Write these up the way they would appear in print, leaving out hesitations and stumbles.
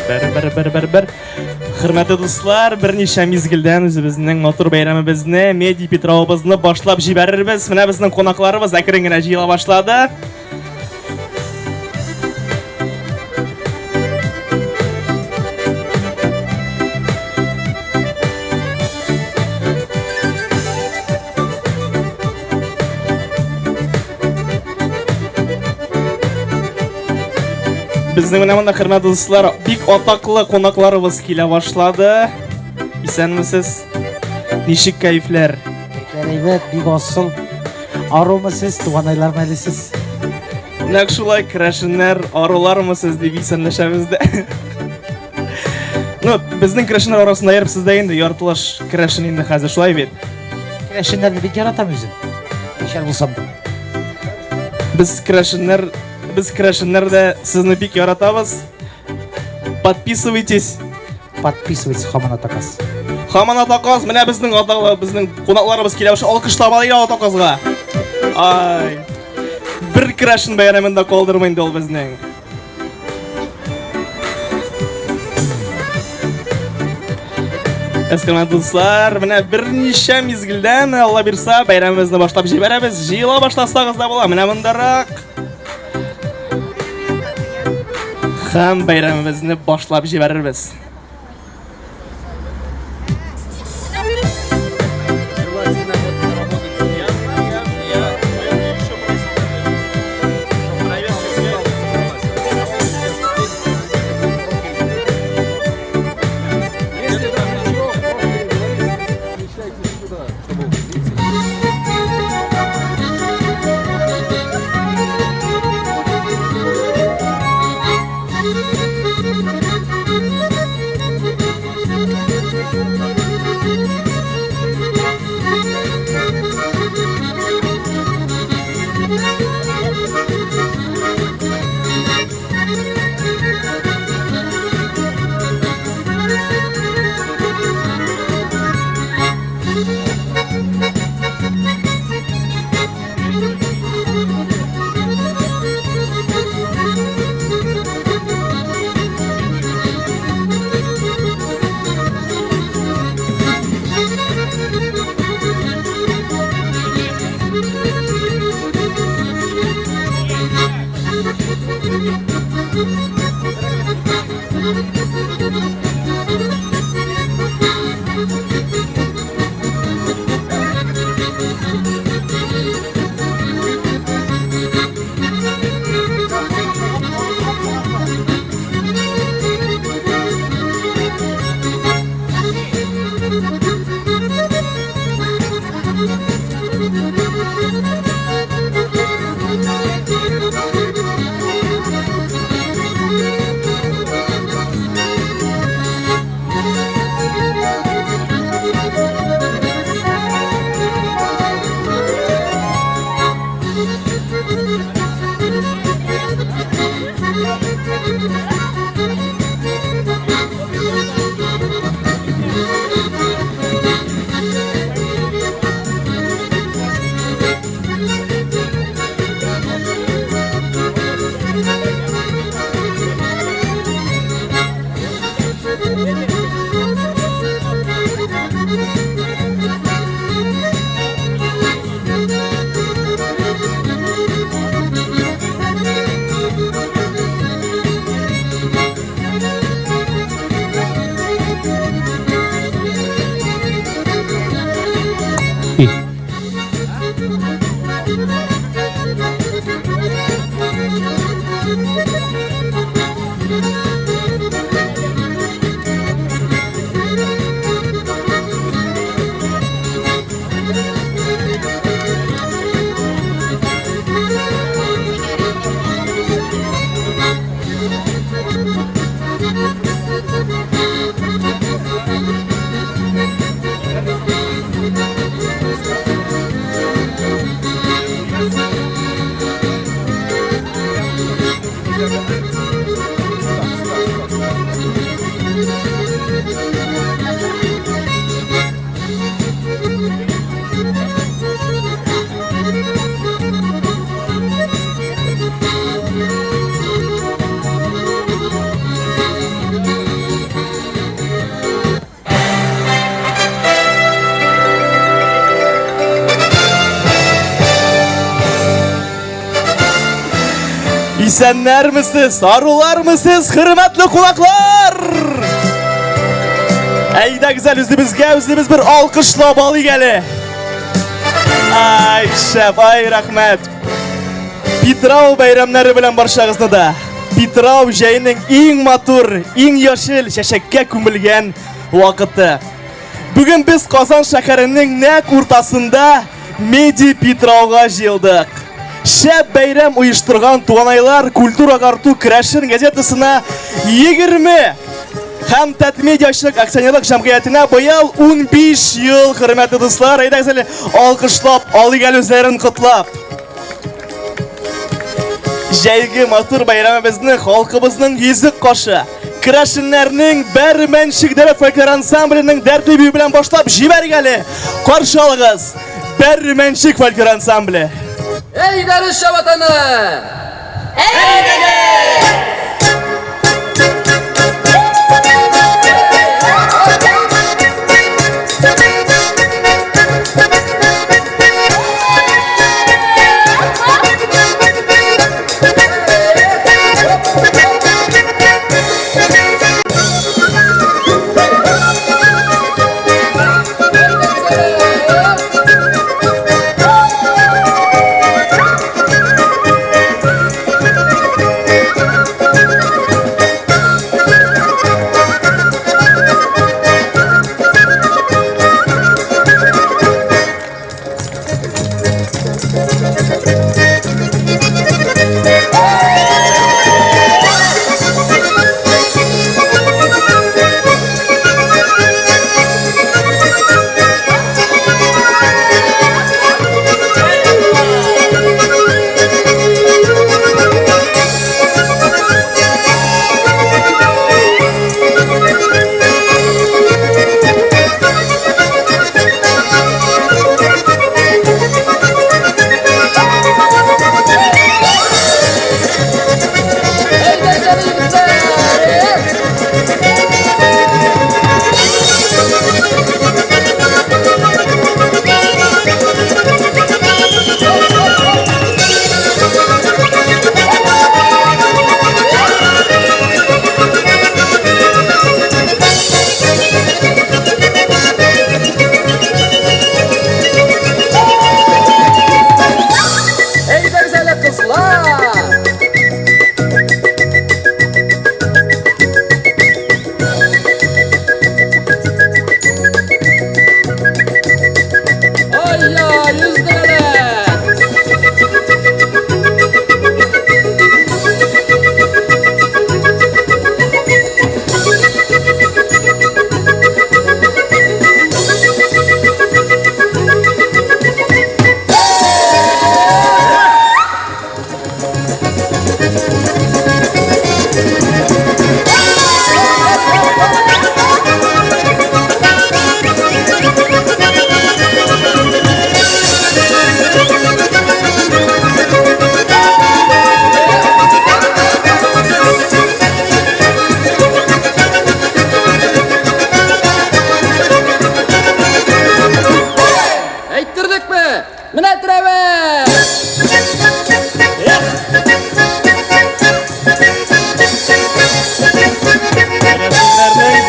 Bir. Hürmetli dostlar, bir neçe mezgilden özümüzün motor bayramımızını, Medi Petrov'umuzni başlap jibeririz. Mine bizning qonaqlarimiz akringina jiyila başladı. Bizning mana hurmatli do'stlar, bek otaqli qonaqlarimiz kela boshladi. Esanmisiz? Nishik kayflar? Evet, bek ossul. Arumisiz, tuvanaylar malisiz. Naqshulay krashinlar, arolarmisiz deb esanlashamizda. No, bizning krashinlar orasida yaribsizda endi yoritilash krashin endi hozir shulay bet. Krashinlarni bek yaratam o'zim. Ishar bo'lsam. Biz krashinlarda sizni bek yaratamiz. Подписывайтесь. Подписывайтесь, Хамана Такас. Хамана Такас, mana bizning qonaqlarimiz kelyapti. Olqishlab olaylik Takasga. Ay. Bir krashin bayramida qoldirmaydi ol bizning. Eskerman do'stlar, mana bir necha mezgildan Alloh bersa bayramimizni boshlab jiberamiz. Jiyila boshlasangiz da bo'ladi. Mana bundaroq ham bayramimizni boshlab jiberamiz. İsenler misiniz, arılar mısınız, hürmetli kulaklar? Eyde güzel üzümüz bir alkışla balı geli. Ay şef, ay rahmet. Pitrov bayramları bilen barşağızda da. Pitrov jayının en matur, en yaşıl şeşekke kumulgen vakıtı. Bugün biz Kazan şekerinin nek ortasında Medi Petrov'a jildik. Şep bayram uyuşturgan Tuğanaylar Kultur Agartu Kreşin gazetesine 20 hem Tatmid Yaşlık Aksiyonellik Jamiyetine bu yıl 15 yıl hürmetli dostlar. Haydi güzel alkışlap, alıgel üzlerin kutlap. Jaygi matur bayramımızın halkımızın yüzük koşu. Kreşinlerinin Bermenşikdere Folklor Ansamblinin dertli büyü bilen başlap jibergeli. Karşı alığız Bermenşik Folklor Ansambli. Ey deriş vatanı! Ey dede!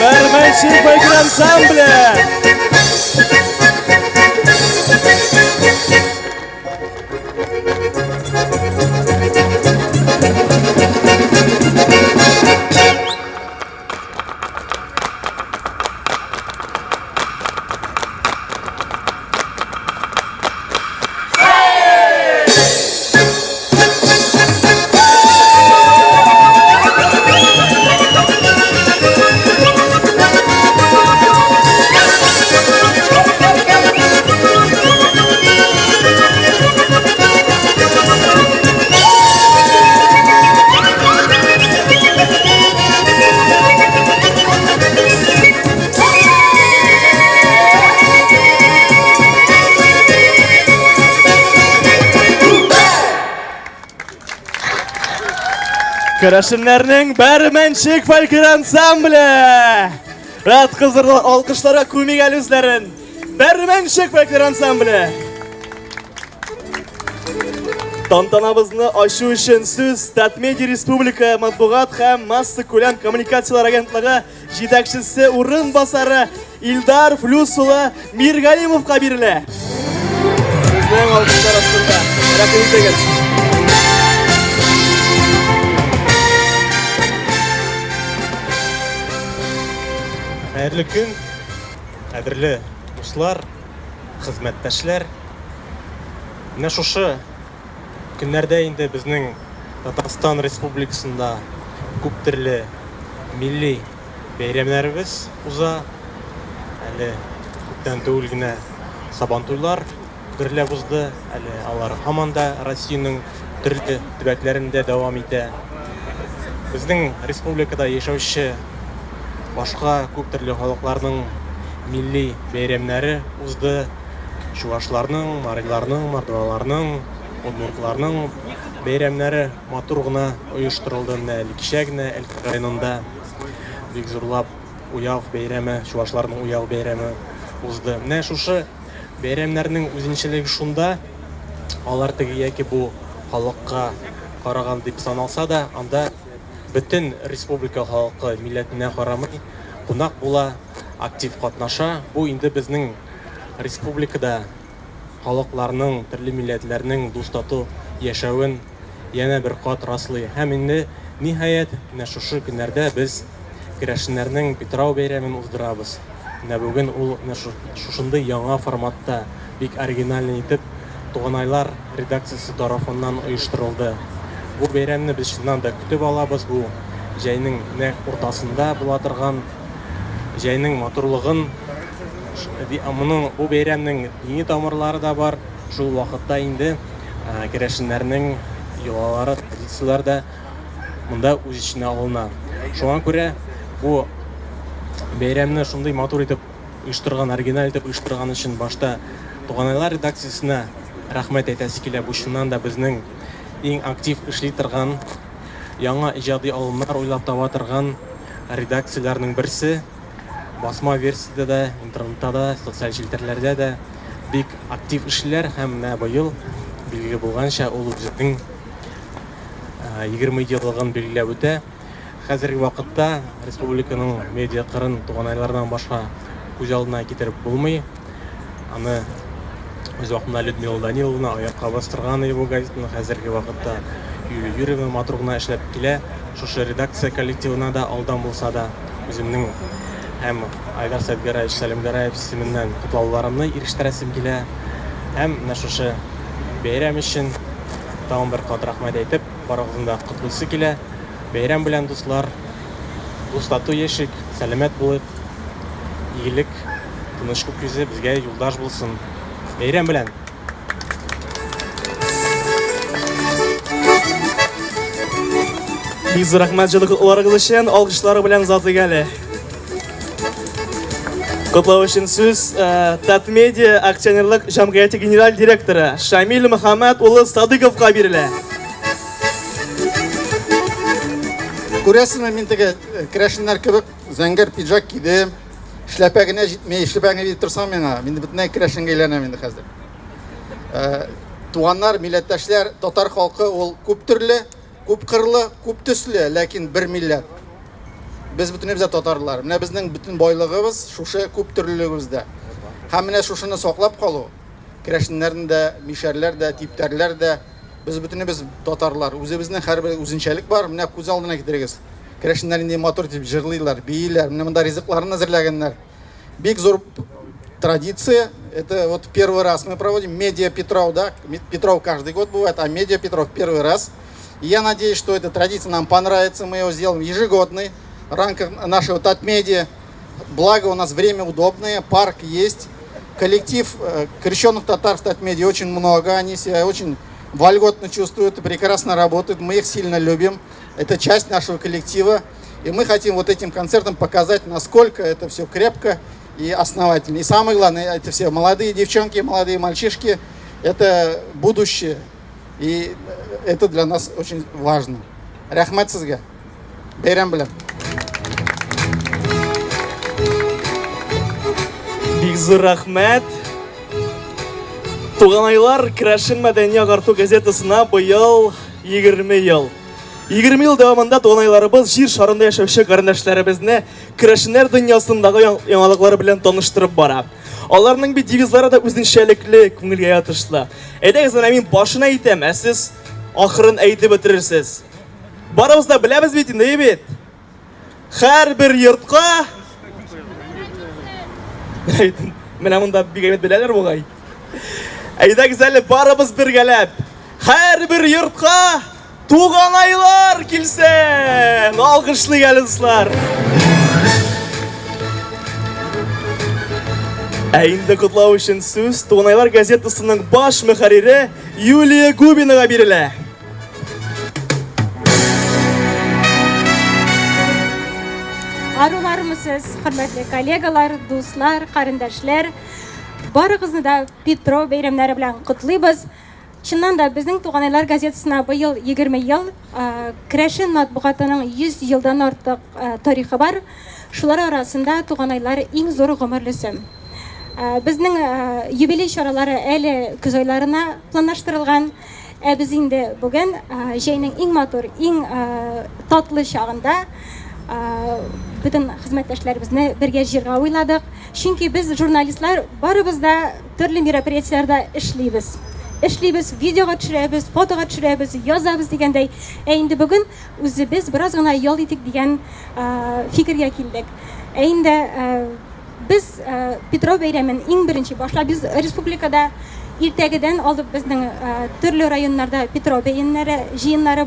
Bermenşik Folklor Ansambli. Kreşinlerinin Bermenşik Folklor Ansambli. Rahat kızlar alkışlara kumigel üzlerin. Bermenşik Folklor Ansambli. Тантанабызны ачу өчен сүз Татмедиа Республика матбугат һәм масса күләм коммуникациялар агентлыгы җитәкчесе урынбасары Илдар Флюс улы Миргалимовка бирелә. Безнең алкышлар астында. Рәхмәт итегез. Хәерле көн, кадерле дуслар, хезмәттәшләр. Менә шушы көннәрдә инде безнең Татарстан Республикасында күп төрле милли бәйрәмнәребез уза. Әле күптән түгел генә Сабантуйлар гөрләп узды. Әле алар һаман да Россиянең төрле төбәкләрендә дәвам итә. Безнең республикада яшәүче башка күп төрле халыкларның милли бәйрәмнәре узды. Чуашларның, мариларның, мордваларның, удмуртларның бәйрәмнәре матур гына оештырылды. Менә кичә генә Әлки районында бик зурлап уяв бәйрәме, чуашларның уяв бәйрәме узды. Менә шушы бәйрәмнәрнең үзенчәлеге шунда, алар теге яки бу халыкка караган дип саналса да, анда бөтен республика халкы милләтенә карамый кунак була, актив катнаша. Бу инде безнең республикада халыкларның, төрле милләтләрнең дустату яшәвен яна бер кат раслый. Һәм инде ниһаять менә шушы көннәрдә без керәшеннәрнең Питрау бәйрәмен уздырабыз. Менә бүген ул шушындый яңа форматта бик оригинальный итеп Туганайлар редакциясе тарафыннан оештырылды. Бу бәйрәмне без чыннан да көтеп алабыз. Бу җәйнең нәкъ уртасында була торган җәйнең матурлыгын, бу бәйрәмнең дини тамырлары да бар. Шул вакытта инде керәшеннәрнең йолалары, традицияләр дә монда үз иченә алына. Шуңа күрә бу бәйрәмне шундый матур итеп оештырган, оригиналь итеп оештырган өчен башта Туганайлар редакциясенә рәхмәт әйтәсе килә. Бу чыннан да безнең иң актив эшли торган, яңа иҗади алымнар уйлап таба торган редакцияләрнең берсе. Басма версиядә дә, интернетта да, социаль челтәрләрдә дә бик актив эшләр һәм менә быел билгеле булганча ул үзенең 20 еллыгын билгеләп үтә. Хәзерге вакытта республиканың медиа кырын Туганайлардан башка күз алдына китереп булмый. Аны үз вакытында Людмила Даниловна аякка бастырган бу газетаны. Хәзерге вакытта Юлия Юрьевна матур гына эшләп килә. Шушы редакция коллективына да алдан булса да үземнең һәм Айдар Сәбгәраев, Сәлим Гәраев исеменнән котлауларымны ирештерәсем килә. Һәм менә шушы бәйрәм өчен тагын бер кат рәхмәт әйтеп, барыгызны да котлыйсы килә. Бәйрәм белән дуслар, дустату яшик, сәламәт булып, игелек, тыныч күк йөзе безгә юлдаш булсын. Бәйрәм белән. Biz рәхмәт җылы котларыгыз өчен алкышлары белән заты гәле. Котлау өчен сүз Татмедиа акционерлык җәмгыяте генераль директоры Шамил Мөхәммәд улы Садыйковка бирелә. Күрәсезме, мин теге керәшеннәр кебек зәңгәр пиджак кидем, эшләпә генә җитмәй, эшләпә генә дип торсам миңа, мин бөтенләй керәшенгә әйләнәм инде хәзер. Туганнар, милләттәшләр, татар халкы ул күп төрле, күп кырлы, күп төсле, ләкин бер милләт. Без бөтенебез татарлар. Менә безнең бөтен байлыгыбыз шушы күп төрлелегебездә. Һәм менә шушыны саклап калу, керәшеннәрнең дә, мишәрләр дә, типтәрләр дә, biz бөтенебез татарлар. Үзебезнең һәрбер үзенчәлек бар. Менә күз алдына китерегез. Керәшеннәр инде матур дип җырлыйлар, бийләр, менә монда ризыкларын әзерләгәннәр. Бик зур традиция. Это вот первый раз мы проводим медиа Петров, да? Петров каждый год бывает, а медиа Петров первый раз. И я надеюсь, что эта традиция нам понравится. Мы его сделаем ежегодный в рамках нашего Татмедиа. Благо у нас время удобное, парк есть. Коллектив крещенных татар в Татмедиа очень много. Они себя очень вольготно чувствуют и прекрасно работают. Мы их сильно любим. Это часть нашего коллектива. И мы хотим вот этим концертом показать, насколько это все крепко и основательно. И самое главное, это все молодые девчонки, молодые мальчишки. Это будущее. И это для нас очень важно. Рәхмәт сезгә. Бәйрәм белән. Бик зур рәхмәт. Туганайлар Крәшен мәдәни ағарту газетасына быел 20 ел. 20 ел дәвамында туганайларыбыз җир шарында яшәүче карындашларыбызны Крәшеннәр дөньясындагы яңалыклары белән таныштырып бара. Аларның бит девизлары да үзенчәлекле, күңелгә ятышлы. Әйдәгез, менә мин башына әйтәм, ә сез ахырын әйтеп бетерерсез. Барыбыз да беләбез бит инде, бит. Һәрбер йортка менә монда бик әйбәт беләләр бугай. Әйдәгез әле барыбыз бергәләп. Һәрбер йортка туганайлар килсен. Алкышлый әле дуслар. Ә инде котлау өчен сүз Туганайлар газетасының баш мөхәррире Юлия Губинага бирелә. Аруларымысыз, хөрмәтле коллегалар, дуслар, карындашлар, барыгызны да Петров бәйрәмнәре белән котлыйбыз. Чыннан да безнең Туганайлар газетасына быел 20 ел, Крәшен матбугатының 100 елдан артык тарихы бар. Шулар арасында Туганайлар иң зур гомерлесе. Безнең юбилей чаралары әле көз айларына планлаштырылган. Без инде бүген җәйнең иң матур, иң татлы чагында бүтән хезмәттәшләребезне бергә җиргә уйладык. Чөнки без журналистлар барыбыз да төрле мероприятияләрдә эшлибез. Эшлибез, видеога төшерәбез, фотога төшерәбез, язабыз дигәндәй. Инде бүген үзебез бераз гына ял итик дигән фикергә килдек. Инде biz Petrov бәйрәмен иң беренче башлап без республикада иртәгедән алып безнең төрле районнарда Petrov бәйрәмнәре җыеннары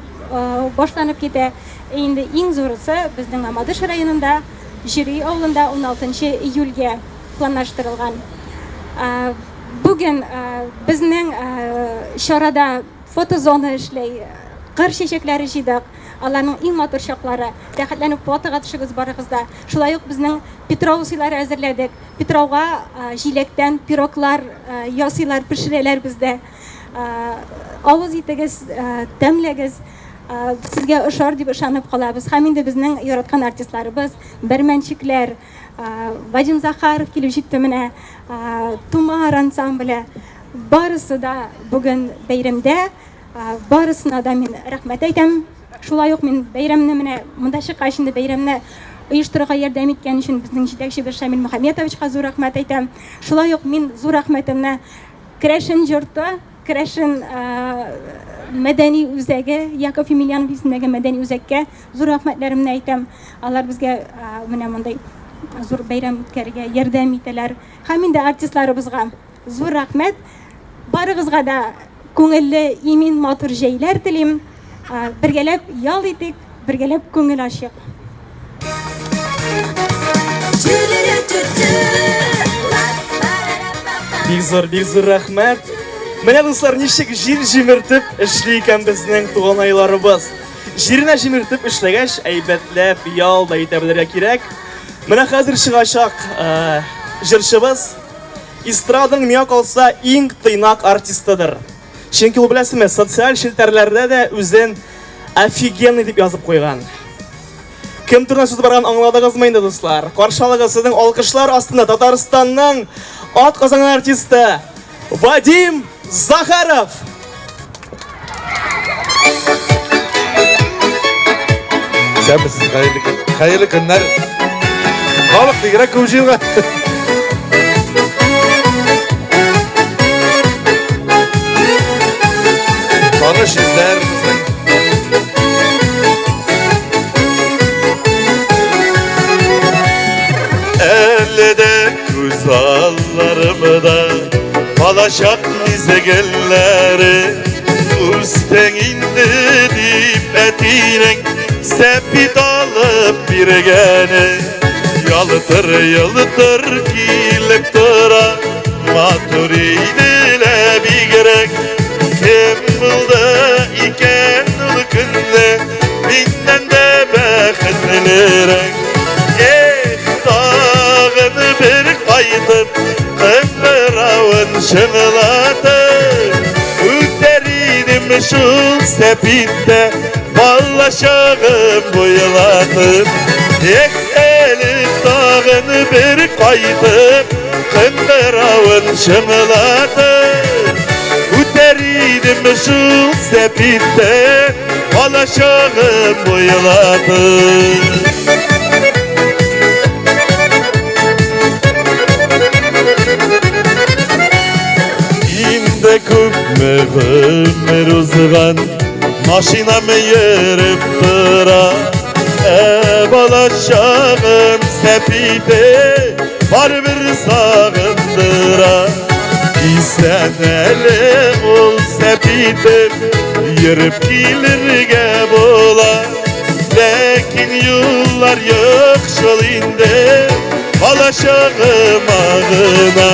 башланып китә. Инде иң зурысы безнең Мамадыш районында Җири авылында 16 июльгә планлаштырылган. Бүген безнең чарада фотозона эшләй, кыр чәчәкләре җыйдык. Аларның иң матур чаклары. Рәхәтләнеп фотога төшегез барыгызда. Шулай ук безнең Petrov сыйлары әзерләдек. Petrovга җиләктән пироглар ясыйлар, пешерәләр бездә. Авыз итегез, тәмләгез. Сезгә ошар дип ышанып калабыз. Һәм инде безнең яраткан артистларыбыз, бәрмәнчекләр, Вадим Захаров килеп җитте менә, Тумар ансамбле. Барысы да бүген бәйрәмдә. Барысына да мин рәхмәт әйтәм. Шулай ук мин бәйрәмне менә монда чыккач инде бәйрәмне оештырырга ярдәм иткән өчен безнең җитәкчебез Шамил Мөхәммәтовичка зур рәхмәт әйтәм. Шулай ук мин зур рәхмәтемне Крәшен җорты, Крәшен мәдәни үзәге, Яков Емельянов исемендәге мәдәни үзәккә зур рәхмәтләремне әйтәм. Алар безгә менә мондай зур бәйрәм үткәрергә ярдәм итәләр. Һәм инде артистларыбызга зур рәхмәт. Барыгызга да күңелле, имин, матур җәйләр телим. Бергәләп ял итик, бергәләп күңел ачык. Бик зур рәхмәт. Менә дуслар, ничек җир җимертеп эшли икән безнең туганайларыбыз. Җиренә җимертеп эшләгәч, әйбәтләп ял да итә белергә кирәк. Менә хәзер чыгачак җырчыбыз эстраданың миңа калса иң тыйнак артистыдыр. Чөнки ул беләсезме, социаль челтәрләрдә дә үзен офигенный дип язып куйган. Кем турында сүз барган аңладыгызмы инде дуслар? Каршылыгы сезнең алкышлар астында Татарстанның атказан артисты Вадим Захаров. Сәмсез хәерле көннәр. Халык бигрәк күп җыелган. Таныш йөзләр безнең. Әлләдә күз алларымда балачак изегәннәре үстәң инде дип әтинең сәпит алып биргәне ялтыр килеп тора матур иде бигрәк кем булды икән ул көнне миннән дә бәхетлерәк тагын бер кайтып кымыравын чыңлатып үтәр идем шул сәпиттә балачагым буйлатып әле тагын бер кайтып кымыравын чыңлатып şu sepitte Alaşağım boyladı İmde küpme ömür uzgan Maşinamı yerip tıra Balaşağım sepite Var bir sağındıra İsen ele ol sepitim Yürüp gelirge bola Lekin yollar yok şol indi Balaşağım ağına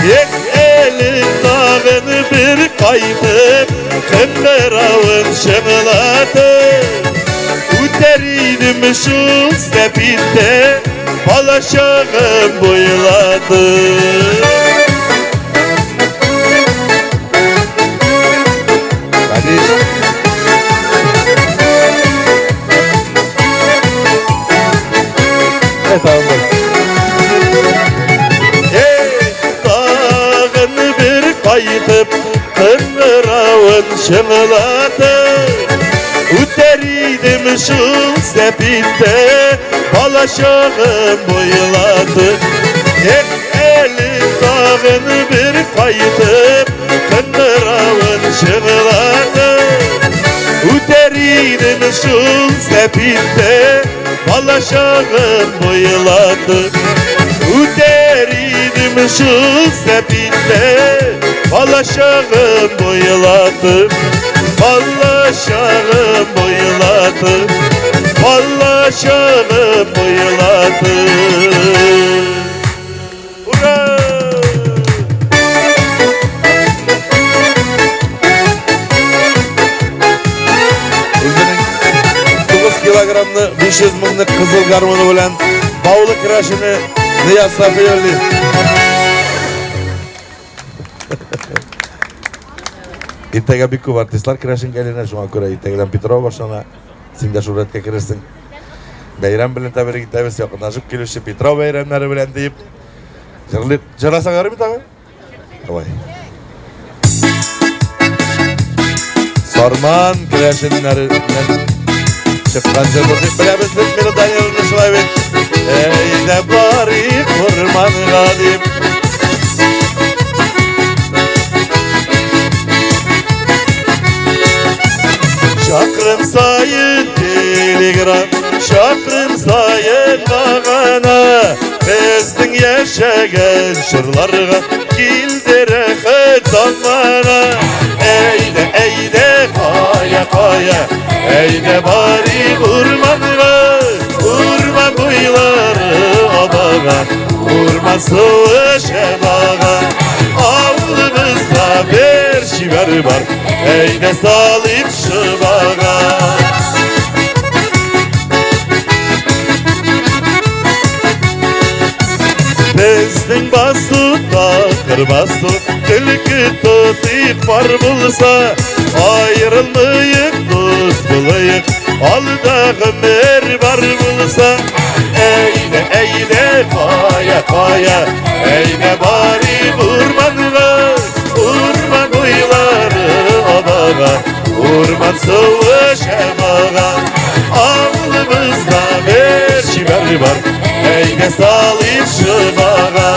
Yek elin dağını bir kaytıp Kındıravın şımlatıp Uteriydim şu sepitte Balaşağım boyladı Dağını bir kaytıp Kındıravın şımlatıp Uteriydim şu sepitte Balaşağım boyladı Tek elin dağını bir kaytıp Kındıravın şımladı Uteriydim şu sepitte Balaşağım boyladı Uteriydim şu sepitte Balaşağım boyladı Balaşağım boyladı Balaşağım boyladı Ura! Özünün 9 kilogramlı 500 minglik kızıl garmonu bilen Bavlı kıraşını Niyaz Safiyerli İrtega bir kup artistlar kıraşın geline şuna göre İrtegadan Petrov başına Sinde şuretke kirersin Beyram bilen tabiri gitmesi yakınlaşıp gelişi Petrov beyramları bilen deyip Jırlasa garı mı tabi? Davay Sorman kıraşınları Çıkan cırlık bilebizlik melodanyalını şulayvet Eyde bari kurman gadim Şakrım sayın telegram Şakrım sayın dağana Bezdin yaşayan şırlarga Gildire zamana Eyde eyde kaya kaya Eyde bari kurmanga Kurman buyları abaga Kurman sıvı şebaga Avlımızda bir şiver var Eyde salim şıbaga Bezdin basu takır basu Külkü tutik var bulsa Ayrılmayık dost bulayık Aldağı mer var bulsa Eyde eyde kaya kaya Eyde bari vurmanıga Vurman uyları abaga Vurman sıvı şemaga Avlımızda bir şiver var Eyde salim şıbaga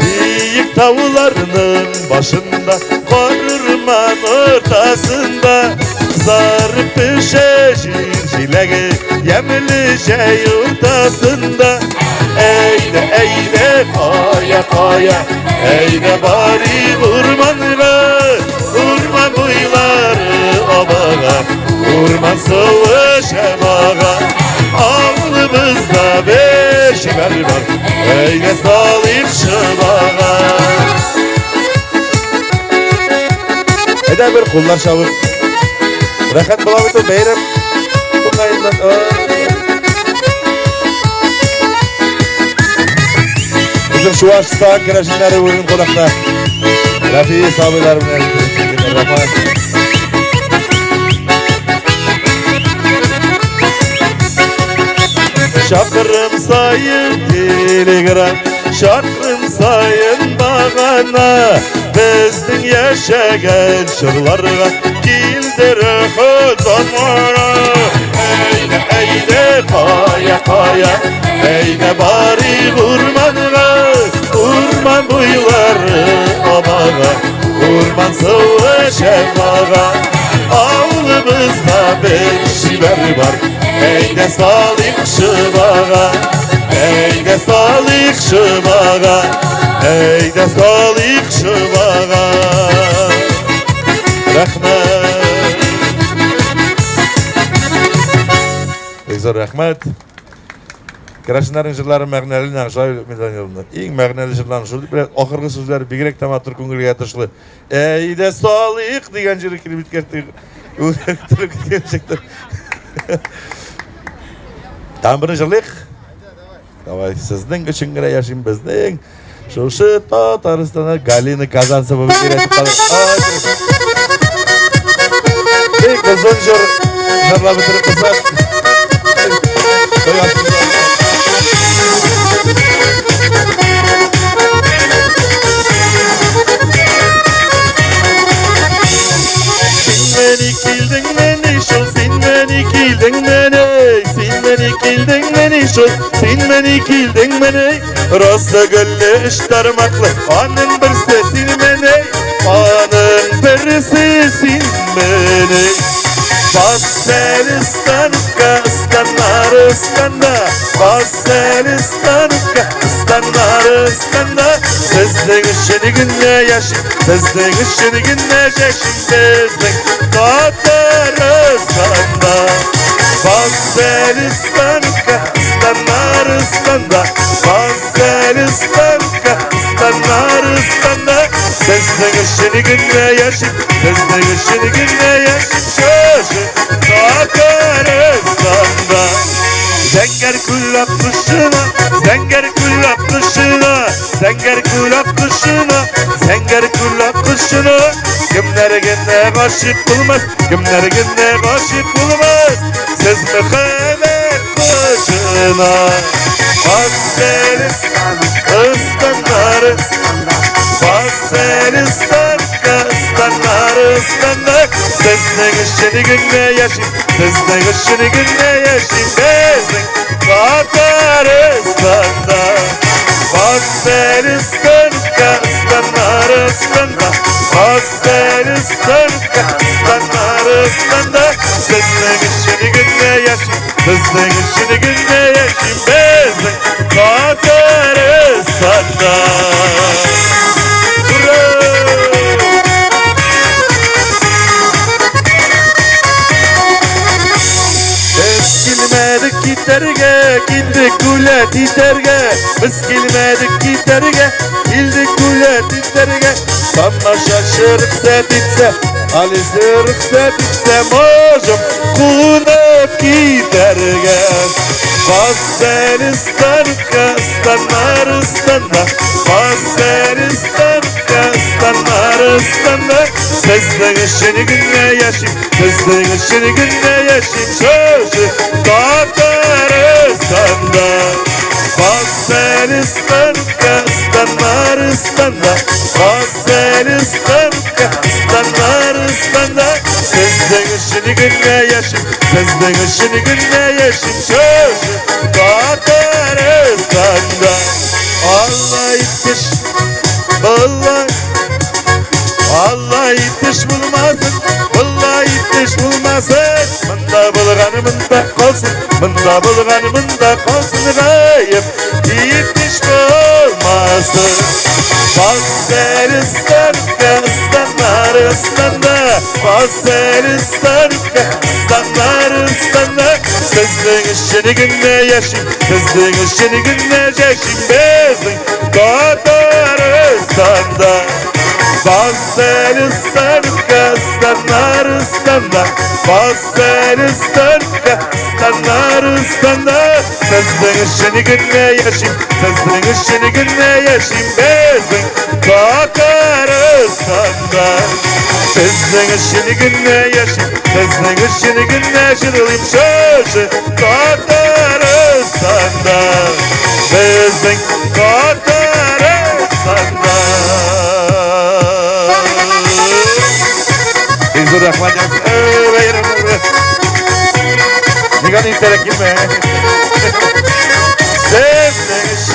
Büyük tavlarının başında Korman ortasında Zarıp düşeşir çileği Yemli şey ortasında Eyde eyde kaya kaya Eyde bari vurmanıga Vurman buyları abaga Vurman sıvı şemaga Avlımızda bir şiver var Eyde salim şıbaga Eda bir kullar şavur Rahat bulamıdır beyrim Bu kayından Bizim şu açısından kiraşınları bugün konakta Rafi sabilerimle Rahman Şakırım sayın telegram Şarkın sayın bağana Bizden yaşayan şırlarga Gildirip zamana Eyde kaya kaya Eyde bari urmanga Urman boyları amaga Urman sıvı şemaga Ağlımızda bir şiver var Eyde salik şımaga Eyde salik şımaga Eyde salik şımaga Rahmet Pek zor rahmet Kıraşınların jırları məğnəli Nağşay Milyon yolunda En məğnəli jırlarını şurdu Biraz ahırgı sözleri Bigirek tamatur kongirge yatışlı Eyde salik Digen jırı kilibit kerttik Türk gelecektir Tam birinci jırlık Davay sizden geçingire yaşayın bizden Şuşu Tataristan'a Galini kazansa bu bir yere kalır Pek uzun jırla bitirip kısa Beni kildin beni şu sen beni kildin beni sen beni kildin beni şu sen beni kildin beni Rasta gülle iştarmaklı anın bir sesin beni anın bir sesin beni Baselistanka stanlar istanda Baselistanka stanlar istanda Sizden işini günle yaşayın Sizden işini günle yaşayın Bizden Tataristan'da Baselistanka stanlar istanda Baselistanka stanlar istanda Sizden işini günle yaşayın Sizden işini günle yaşayın Tataristan'da Zenger kulak kuşuna Zenger kulak kuşuna Zenger kulak kuşuna Zenger kulak kuşuna Kimler gene aşık bulmaz Kimler gene aşık bulmaz Siz Mehmet kuşuna Baselistan'da Baselistan'da Stanlarıstanda Sizden işini günle yaşayın Sizden işini günle yaşayın Bizden Tataristan'da Baselistan'da Stanlarıstanda Baselistan'da Stanlarıstanda Sizden işini günle yaşayın Sizden işini günle yaşayın Bizden Tataristan'da Bilmedik giderge, gildik kule titerge Biz bilmedik giderge, gildik kule titerge Tamaşa şırıksa bitse, alisi rıksa bitse Mojum kunup giderge Baselistan'ka stanlarıstanda Baselistan'ka stanlarıstanda Sizden işini günle yaşayın Sizden işini günle yaşayın Sözü Tataristan'da Baselistan'ka stanlarıstanda Baselistan'ka stanlarıstanda Sizden işini günle yaşayın Sizden işini günle yaşayın Sözü Tataristan'da Allah itiş Allah itiş bulmasın Allah itiş bulmasın Mında bulganımında kalsın Mında bulganımında kalsın Gayip itiş bulmasın Baselistan'ka stanlarıstanda Baselistan'ka stanlarıstanda Sizden işini günle yaşayın Sizden işini günle yaşayın Bizden Tataristan'da Baselistan'ka stanlarıstanda Baselistan'ka stanlarıstanda Sizden işini günle yaşayın Sizden işini günle yaşayın Bizden Tataristan'da Sizden işini günle yaşayın Sizden işini günle yaşayın Sözü Tataristan'da Bizden Tataristan'da Zor rahmat yapsın. Bayramlar bilen. Ne kadar interek girme. Sen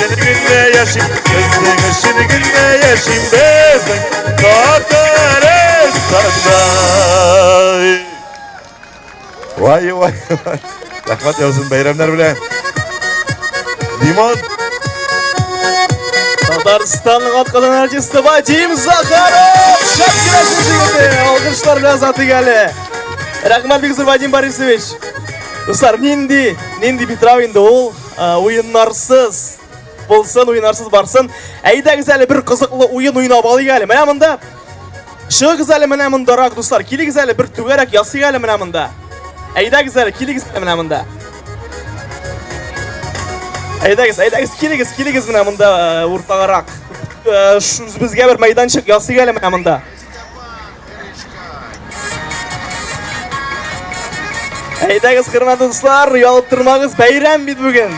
günde yaşayım, sen günde yaşayım bezden Tataristan'da. Vay vay vay. Rahmat yapsın bayramlar bilen. Limon. Татарстанның атқадан әртісі Вадим Захаров! Шап кересін жігіті! Алғыштар білән заты кәлі. Рахмат бекзір Вадим Борисович. Достар, ненді Петрау енді ол ойынарсыз болсын, ойынарсыз барсын. Әйдәгіз әлі бір қызықлы ойнап алы кәлі. Мәне мұнда. Шығығыз әлі мәне мұндарақ, достар. Келігіз әлі бір түгәрәк ясы кәлі мәне мұнда. Әйдәгіз әлі, келігіз әлі мәне мұнда. Әйдәгіз, келігіз мына мұнда ұртағарақ. Бізге бір майданшық ясы кәлі мына мұнда. Әйдәгіз, қырмады достар, ұялып тұрмағыз, бәйрәм бит бүгін.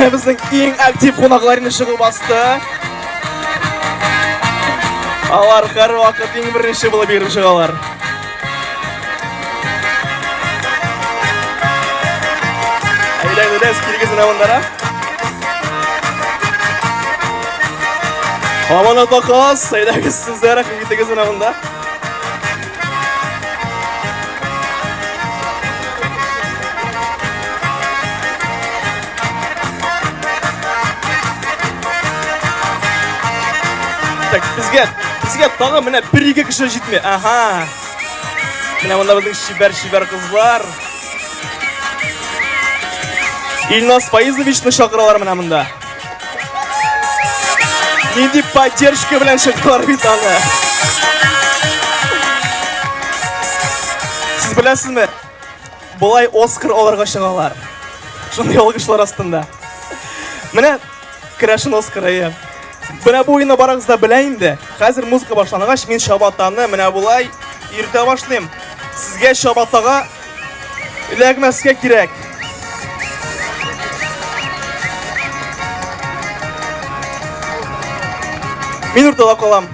Біздің ең актив қонақларыны шығып басты. Алар қары уақыт ең бірінші болып беріп шығалар. Әйдәгіз, келігіз мына мұндара. Аманат бақас, әйдәгіз сіздер ақыметтігіз мына мұнда. Бізге тағы міне бір-екі кіші жетме. Аха. Міне мұнда біздің шибер қызлар. Ильнас Фаизовичны шақыралар міне мұнда. Менде поддержка білән шақыралар битаны. Сіз біләсіз ме? Бұлай Оскар оларға шығалар. Шындай олғышлар астында. Міне Крашын Оскар айы. Міне бұл ойына барағызда біләйінді. Қазір музыка башланығаш, мен шабаттаны міне бұлай ерте башлайым. Сізге шабаттаға үләгмәске керек. Мен ұртыла қолам.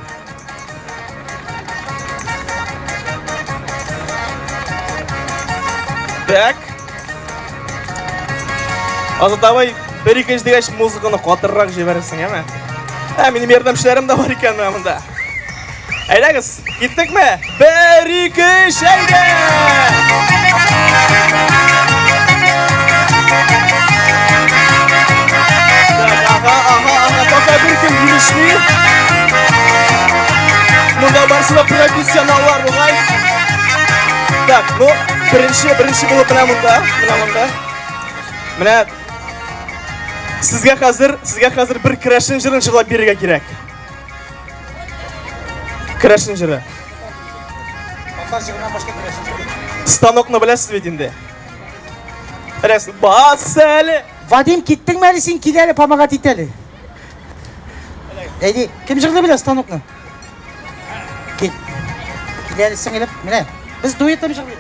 Так. Азатабай, бір-екі ждегеш музыканы қатырырақ жебәресің, әме? Менің ердімшілерім де бар екен мұнда. Әйдәгіз, кеттік ме? Бір-екі шәйді! Пока бір кім үйрешмей. Мұнда баршыда профессионаллар бұғай. Так, ну, бірінші болып мына мұнда. Міне, сізге қазір бір крашын жырын жырлап беруге керек. Крашын жыры. Станокны білесіз бе дейінде? Білесіз, бас әлі. Вадим, кеттің мәлі сен келелі памаға дейтелі. Әйді, кім жырлы біле станокны? Келелі сіңіліп, міне, біз дуеттім жырлы.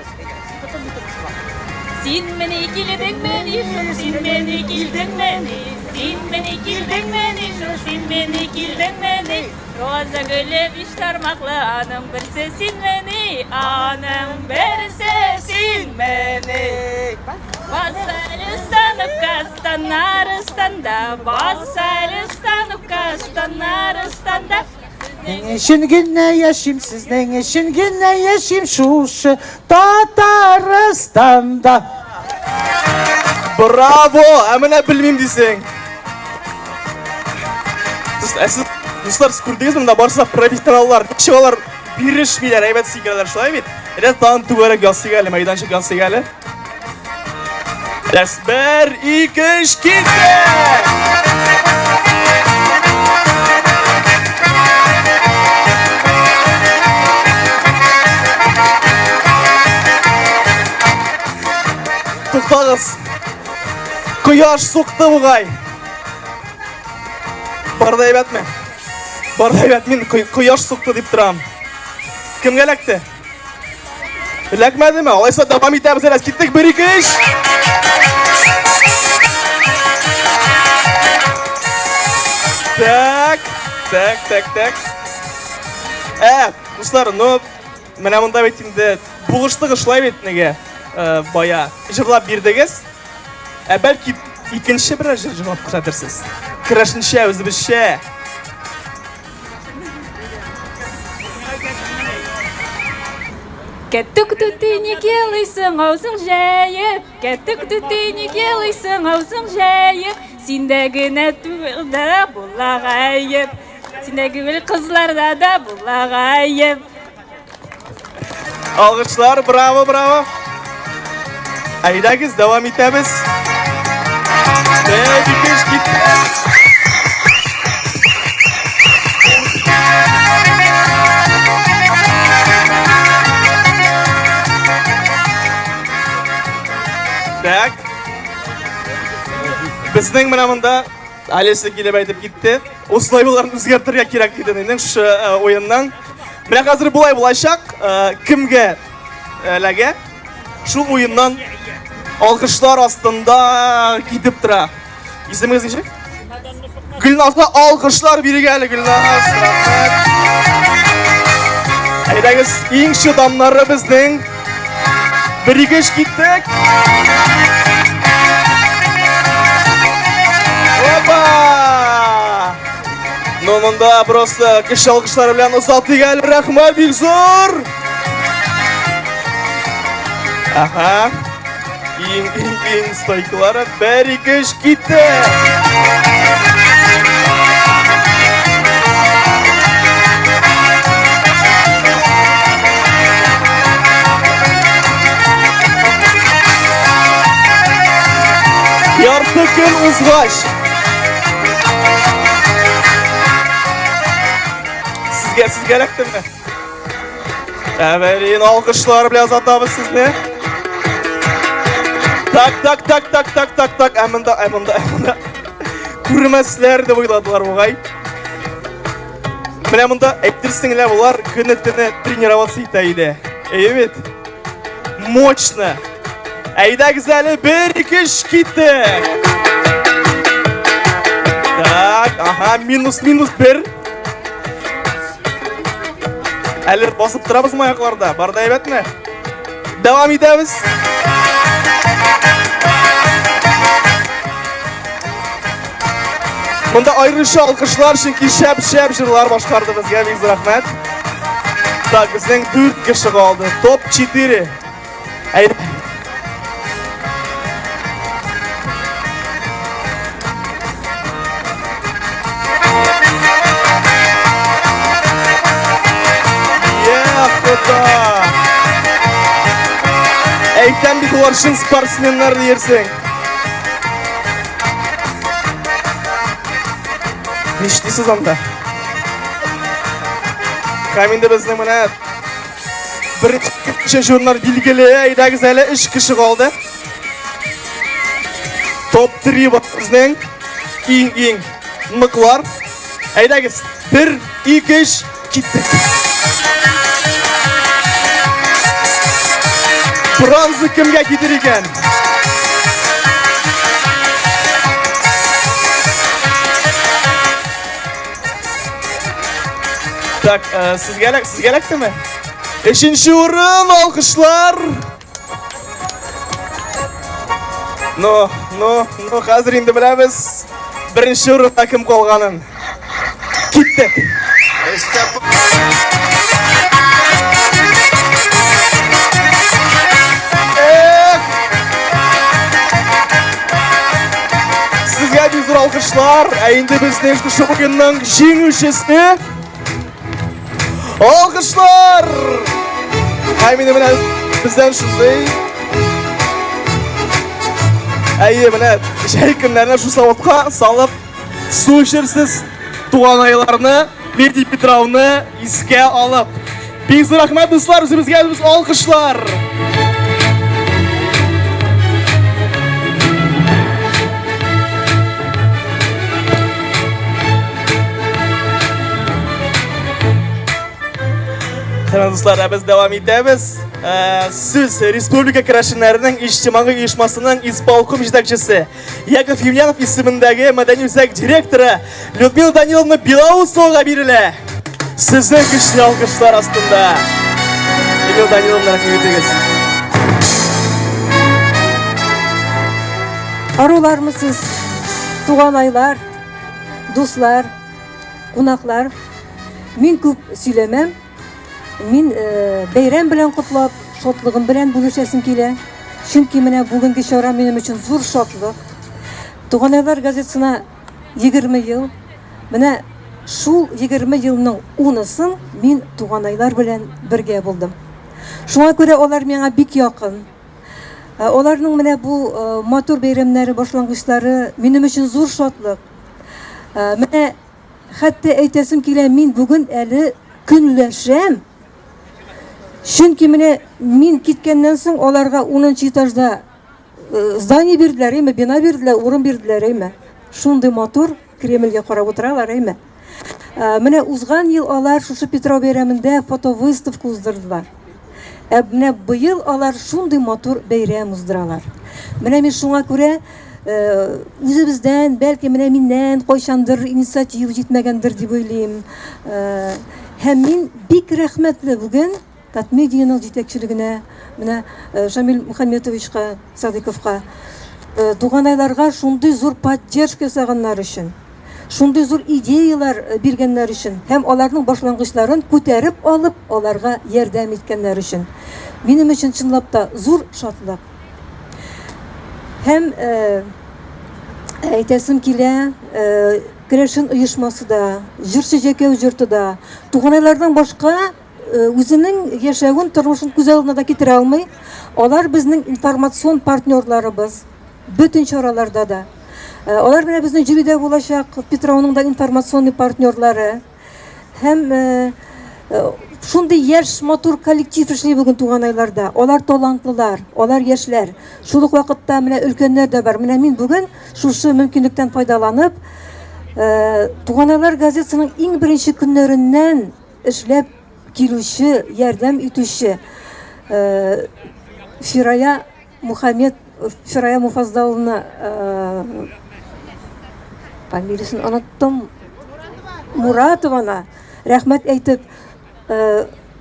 Сен мені келдің мені жыл, сен мені келдің мені. Сен мені келдің мені жыл, сен мені келдің мені. Роза гүлі биш тармақлы аның бірсі сен мені. Аның бірсі сен мені. Басайлы станып кастанар станда. Басайлы станып кастанар станда. Үшін гүнне яшим, сіздің үшін гүнне яшим шушы Татарстанда. Браво! Әміне білмейм дейсің. Достар, сіз көрдіңіз мұнда барса профессионаллар, шығалар берішмейлер, әйбәт сикелер шылай бет. Рәс тағын түгәрек ясы кәлі, майданшық ясы кәлі. Рәс бір, екі, үш, кетті! Тоқтағыз, құяш соқты бұғай. Бардай бәт мен құяш соқты деп тұрам. Кім кәләкті? Ләкмәді ме? Олайса давам етеміз әләс. Кеттік бір-екі үш. Так. Достар, менә монда бит инде булыштыгы шулай бит неге бая җырлап бирдегез. Бәлки икенче бер җыр җырлап күрсәтерсез. Керәшенчә үзебезчә. Кәттүк түтиник елыйсың аузың жәйіп, кәттүк түтиник елыйсың аузың жәйіп, синдә генә түгел дә булағайып, синдә гүл кызларда да булағайып. Алгышлар, браво, браво. Әйдәгез, дәвам итәбез. Бәйбикеш китте. Так. Безнең менә монда Алеся килеп әйтеп китте. Условияларын үзгәртергә кирәк диде инде шу уеннан. Менә хәзер булай булачак. Кемгә эләгә? Шул уеннан алкышлар астында китеп тора. Исемегез ничек? Гөлназга алкышлар бирергә әле Гөлназ. Әйдәгез, иң чыдамнары безнең. Бер-икеш киттек. Опа! Ну, монда просто кеше алкышлары белән озатыйк әле. Рәхмәт, бик зур. Аха. Иң стойкалары бер-икеш китте. Ярты көн узгач. Сезгә эләктеме? Әверин, алкышлар белән озатабыз сезне. Так. Әмінда. Күрмәсләр дип уйладылар бугай. Менә монда әйтерсеңләр булар көне-төне тренироваться итә иде. Бит. Мощно. Әйдәгез әле бер-икеш китте. Так, аха, минус бер. Әле басып торабыз аякларда. Барда әйбәтме? Дәвам итәбез. Монда айрыша алкышлар чөнки шәп җырлар башкарды безгә, бик рәхмәт. Так, безнең 4 кеше калды. Топ 4. Әйдә. Әйтәм бит улар шын спортсменнар диерсең. Ништисез анда. Каминде безнең менә беренче журнал билгеле, әйдәгез әле 3 кеше калды. Топ 3 безнең иң ныклар. Әйдәгез 1-2 киттек. Бронза кемгә китер икән? Так, сезгә эләктеме? 3нче урын, алкышлар. Хәзер инде беләбез. Беренче урында кем калганын. Киттек. Сезгә бик зур алкышлар. Инде безнең шу уенның җиңүчесе. Алкышлар! Менә бездән шундый. Менә җәй көннәренә шу савытка салып су эчерсез туган айларны, Лидия Петровны искә алып. Бик зур рәхмәт дуслар, үзебезгә без алкышлар. Dostlar, biz devam ederiz. Siz Respublika Kerəşinlərinin İctimai Uyuşmasının İsполком җитәкчесе Яков Емельянов исемендәге мәдәни үзәк директоры Людмила Даниловна Белоусовага бирелә. Sizden güçlü alkışlar aslında. Emil Danilовна, rahmet ediniz. Arılarmısınız, tuğan aylar, dostlar, qonaqlar. Min ko'p söylemem. Min bayram bilan qutlab, şotligim bilan bo'lishim kela. Chunki mana bugungi shora menim uchun zo'r shotliq. Tuğan aylar gazetasına 20 yıl. Mana şu 20 yılның 10-сын min tuğan aylar bilan birga bo'ldim. Şuna göre olar menga bik yaqin. Olarның менә bu motor bayramlari boshlang'ichlari menim uchun zo'r shotliq. Менә hatto aytasim kela men bugun әле kunlasham. Chunki менә men ketgandan so'ng ularga 10-chi etajda zdание berdilar, bino berdilar, o'rin berdilar. Shunday motor Kremlga qarab o'tiralar. Менә узган ел алар шушы Petrov bayramында fotovystavka уздырдылар. Менә быел алар шундый матур бәйрәм уздыралар. Менә мин шуңа күрә үзебездән, бәлки менә миннән кайчандыр инициатива җитмәгәндер дип уйлыйм. Һәм мин бик рәхмәтле бүген Татмедианың җитәкчелегенә, менә Шамил Мөхәммәтовичка, Садыйковка, туганайларга шундый зур поддержка ясаганнар өчен. Шундый зур идеялар биргәннәр өчен һәм аларның башлангычларын күтәреп алып, аларга ярдәм иткәннәр өчен. Минем өчен чынлап та зур шатлык. Һәм әйтәсем килә, Керәшен оешмасы да, Җырчы Җәкәү җырты да, туганайлардан башка үзенең яшәвен, тормышын күз алдына да китерә алмый. Алар безнең информацион партнерларыбыз, бүтән чараларда да. Алар белән безнең жюридә булачак Петровның да информационный партнерлары. Һәм шундый яшь матур коллектив эшли бүген туганайларда. Алар талантлылар, алар яшьләр. Шул ук вакытта менә өлкәннәр дә бар. Менә мин бүген шушы мөмкинлектән файдаланып, туганайлар газетасының иң беренче көннәреннән эшләп килүче, ярдәм итүче Фирая Муфаздаловна, фамилиясын оныттым, Муратована рәхмәт әйтеп,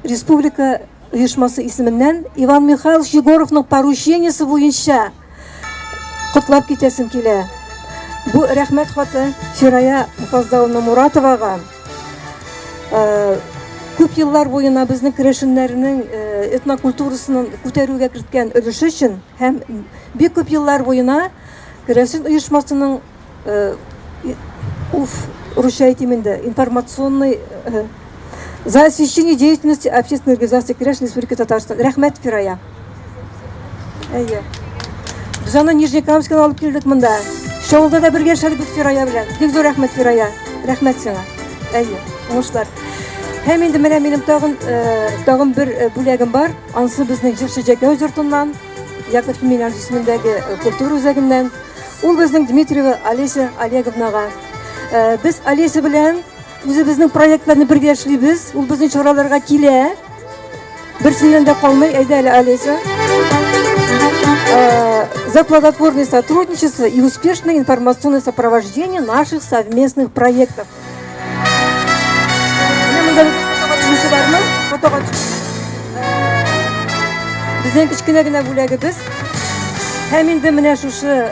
республика оешмасы исеменнән Иван Михайлович Егоровның поручениесе буенча котлап китәсем килә. Бу рәхмәт хаты Фирая Муфаздаловна Муратовага күп еллар буена безнең керәшеннәрнең этнокультурасын күтәрүгә керткән өлеше өчен һәм бик күп еллар буена керәшен оешмасының русча әйтим инде, информационный за освещение деятельности общественной организации Керәшен Республики Татарстан. Рәхмәт, Фирая. Без аны Нижнекамскан алып килдек монда. Шоулда да бергә эшләдек бит Фирая белән. Бик зур рәхмәт, Фирая. Рәхмәт сиңа. Уңышлар. Һәм инде менә минем тагын бер бүләгем бар. Анысы безнең Җырчы Җәкәү җыртыннан, Яков Емельянович исемендәге культура үзәгеннән. Ул безнең Дмитриева Олеся Олеговнага. Без Олеся белән үзебезнең проектларны бергә эшлибез. Ул безнең чараларга килә. Берсеннән дә калмый, әйдә әле Олеся. За плодотворное сотрудничество и успешное информационное сопровождение наших совместных проектов. Безнең кечкенә генә бүләгебез. Һәм инде менә шушы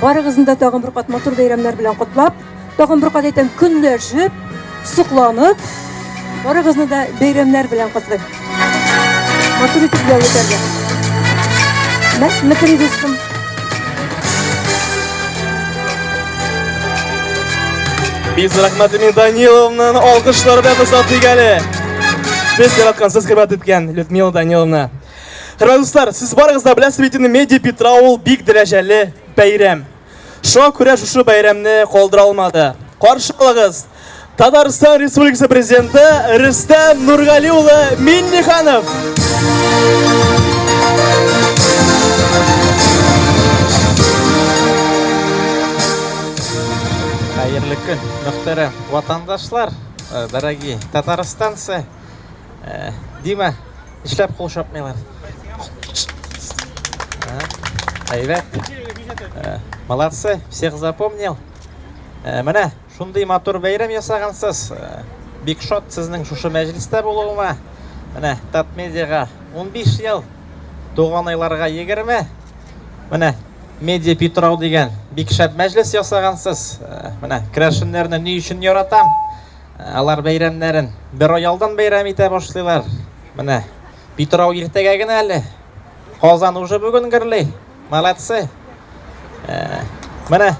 барыгызны да тагын бер кат матур бәйрәмнәр белән котлап, тагын бер кат әйтәм, көнләшеп, сукланып, барыгызны да бәйрәмнәр белән котлыйм. Матур итеп яуытәргә. Мәкәни дустым. Biz рәхмәт Эмин Даниловнаның алкышлары белән тыңлап әле. Без яраткансыз хөрмәт иткән Людмила Даниловна. Хөрмәтле дуслар, сез барыгыз да беләсез бит инде Медиа Петровул бик дәрәҗәле бәйрәм. Шуңа күрә шушы бәйрәмне калдыра алмады. Каршы алыгыз Татарстан Республикасы президенты Рөстәм Нургали улы Минниханов. Хәерле көн, мөхтәрәм ватандашлар, дорогие татарстанцы. Дима, эшләп кул шапмыйлар. Әйбәт. Молодцы, всех запомнил. Менә шундый матур бәйрәм ясагансыз. бик шат сезнең шушы мәҗлестә булуыма. Менә Татмедиага 15 ел, туган айларга 20. Менә Медиа Питрау дигән бик шәп мәҗлес ясагансыз. Менә керәшеннәрне ни өчен яратам? Алар бәйрәмнәрен бер ай алдан бәйрәм итә башлыйлар. Менә Питрау иртәгә генә әле. Казан уже бүген гөрләй. Молодцы. Менә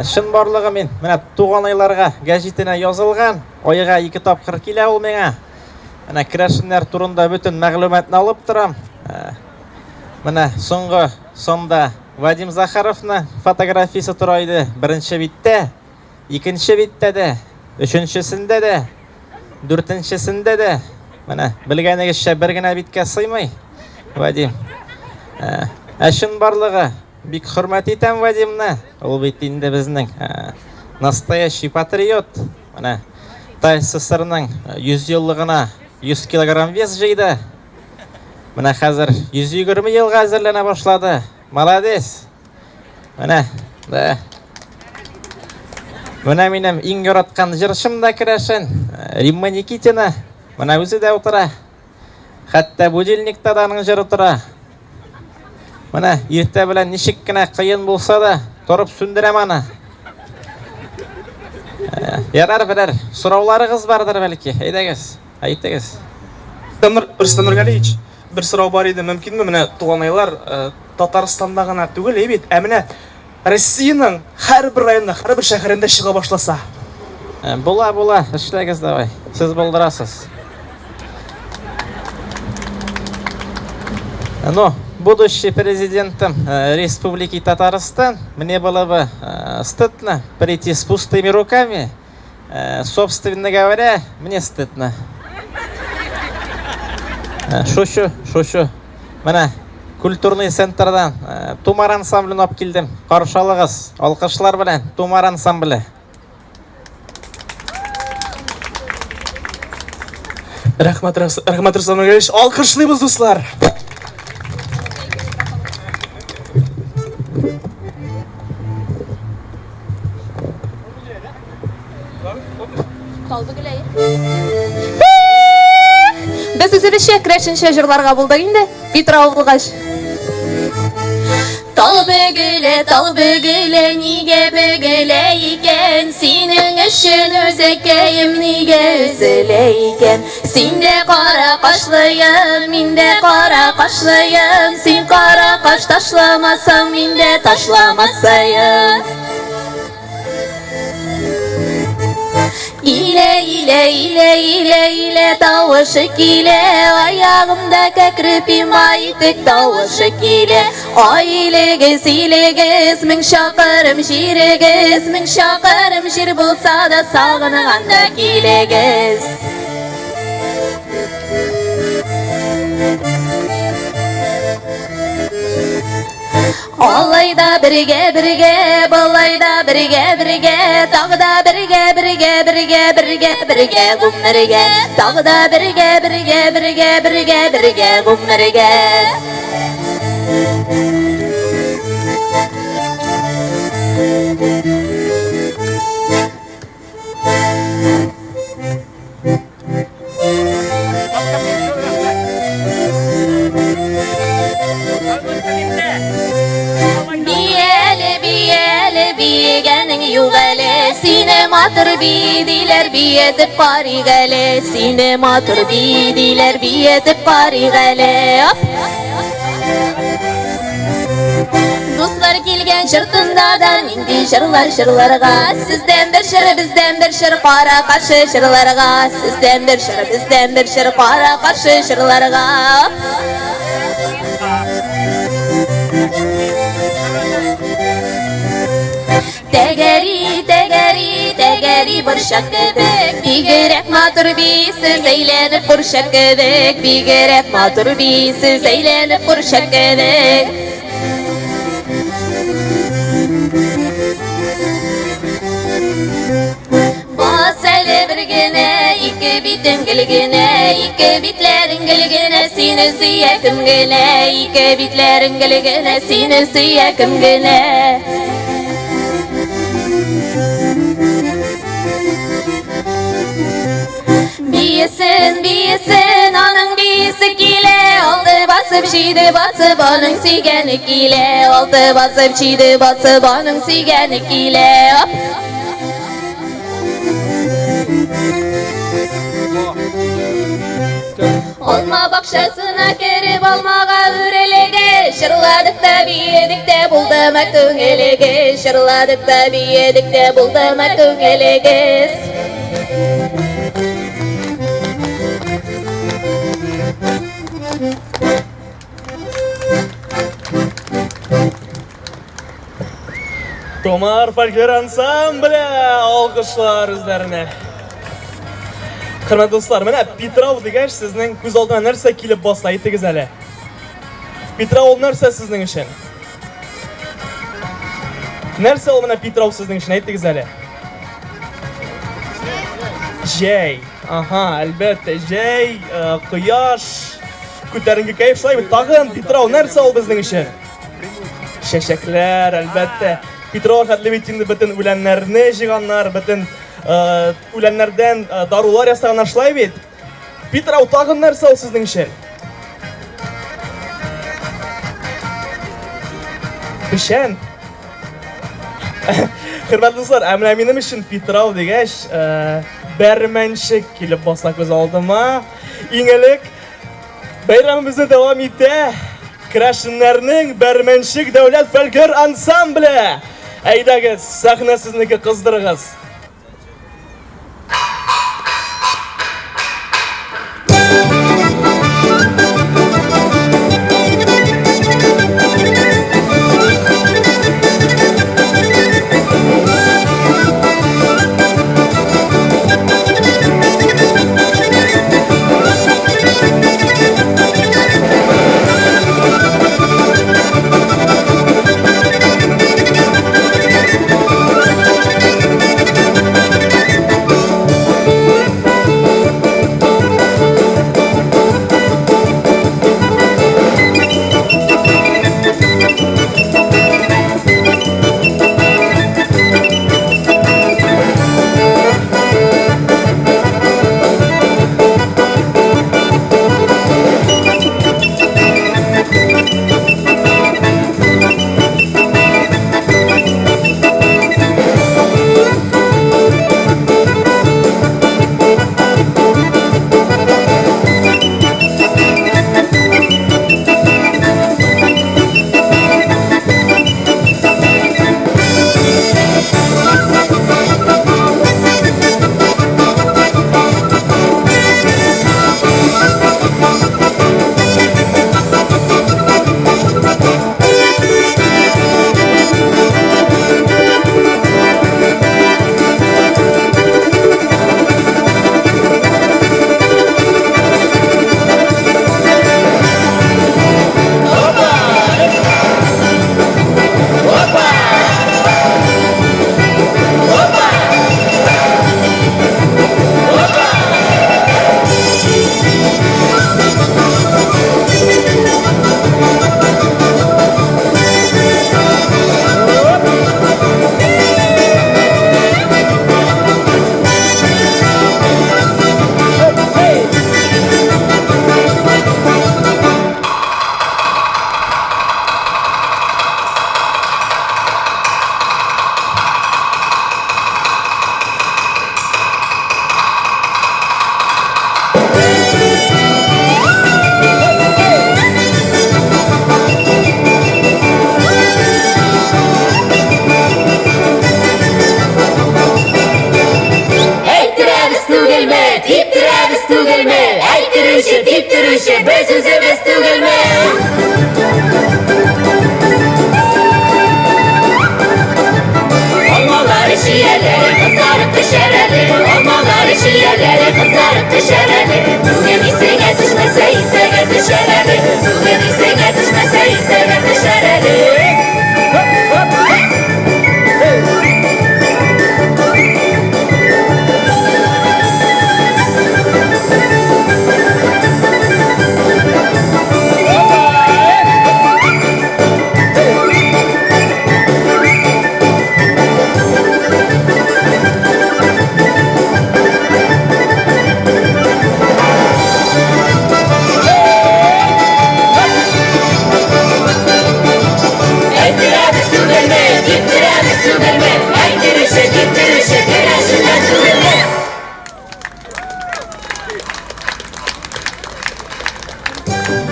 шын барлыгы мен менә туган айларга гәҗитенә язылган, айга 2 тапкыр килә ул миңа. Менә керәшеннәр турында бөтен мәгълүматны алып торам. Менә соңгы сонда Вадим Захаровны фотографиясе тора иде. Беренче биттә, икенче биттә дә, өченчесендә дә, дүртенчесендә дә. Менә белгәнегезчә бер генә биткә сыймый. Вадим. Шын барлыгы бик хөрмәт итәм Вадимны. Ул бит инде безнең настоящий патриот. Менә ТССРның 100 еллыгына 100 килограмм вес җыйды. Менә хәзер 120 елга әзерләнә башлады. Молодец. Менә минем иң яраткан җырчым да керәшен. Римма Никитина. Менә үзе дә утыра. Хәтта будильникта да аның җыры тора. Менә иртә белән ничек кенә кыен булса да торып сүндерәм аны. Ярар берәр сорауларыгыз бардыр бәлки. Әйдәгез, әйтегез. Рөстәм Нургалиевич, бер сорау бар иде, мөмкинме? Менә туган айлар Татарстанда гына түгел, бит, ә менә Россиянең һәрбер районында, һәрбер шәһәрендә чыга башласа. Була, эшләгез давай. Сез булдырасыз. Ну, будущий президентом Республики Татарстан, мне было бы стыдно прийти с пустыми руками. Собственно говоря, мне стыдно. Шушу. Менә культурный центрдан Тумар ансамблен алып килдем. Каршылыгыз, алкышлар белән Тумар ансамбле. Рәхмәт, Рөстәм Нургалиевич, алкышлыйбыз, дуслар. Без үзебезчә керәшенчә җырларга булдык инде. Питрау булгач. Тал бөгелә, нигә бөгелә икән? Синең өчен үзәкәем нигә өзелә икән? Син дә кара кашлыем, мин дә кара кашлыем. Син кара каш ташламасаң, мин дә ташламасаем. Иле, тавышы килә, аягымда кәкрепим айтык тавышы килә. Илегез, мең чакырым җирегез, мең чакырым җир булса да сагынганда килегез. Алайда бергә, балайда бергә, тагда бергә, гүмергә, тагда бергә, гүмергә. Биегәнең юк әле, сине матур бидиләр, биетеп карыйк әле. Сине матур бидиләр, биетеп карыйк әле. Дуслар килгән җыртында да нинди җырларга. Сездән бер җыр, бездән бер җыр, кара каршы җырларга. Сездән бер җыр, бездән бер җыр, кара каршы җырларга. Тәгәри борчак кебек, бигрәк матур бисез әйләнеп борчак кебек, бигрәк матур бисез әйләнеп борчак кебек. Бас әле бер генә, ике битең гелгенә, ике битләрең гелгенә, сине сөякем генә, ике битләрең гелгенә, сине сөякем генә. çiğdi basıp onun sigenlik ile Altı basıp çiğdi basıp onun sigenlik ile Hop. Olma bakşasına kerip almağa ürelege Şırladık da biyedik de buldamak tüngelege Şırladık da biyedik de buldamak tüngelege Tomar folklor ansambli alqışlar üzerine. Hürmetli dostlar, mana Petrov degach sizning ko'z oldiga narsa kelib bosdi, aytingiz hali. Petrov narsa sizning uchun? Narsa u mana Petrov sizning uchun, aytingiz hali. Jay. Aha, albatta Jay, quyosh, ko'tarinki kayf shunday tag'in Petrov narsa u bizning uchun? Shashaklar, albatta. Petrov Xatlibetinni butun ulanlarni yig'anlar, butun ulanlardan darular yasaganlar shulay bit. Petrov tag'in narsa u sizning uchun? Pishan. Hurmatli do'stlar, mening uchun Petrov degach barmanshik kelib bosla ko'z oldima. Eng ilk bayramimizni davom etdi. Krashinlarning barmanshik davlat folklor ansambli. Aydagiz, sahna sizniki, qizdirg'iz.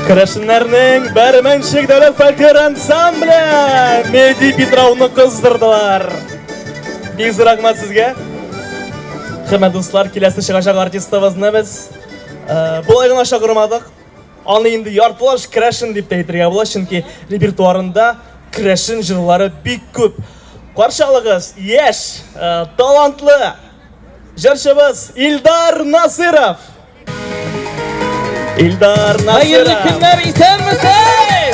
Krashinlarning Barmanchik davlat folklor ansambli Mehdi Petrovni qizdırdılar. Biz rahmat sizga. Hurmatli do'stlar, kelasi chiqashaq artistimizni biz bu oyg'in aşağı qurmadik. Onu endi yartlash Krashin deb aytiriga bo'ladi, chunki repertuarında Krashin jırlari bek ko'p. Qarshiligiz yosh, talantli jırchimiz Ildar Nasirov. Ildar Nasirov. Hayırlı günler isen misin?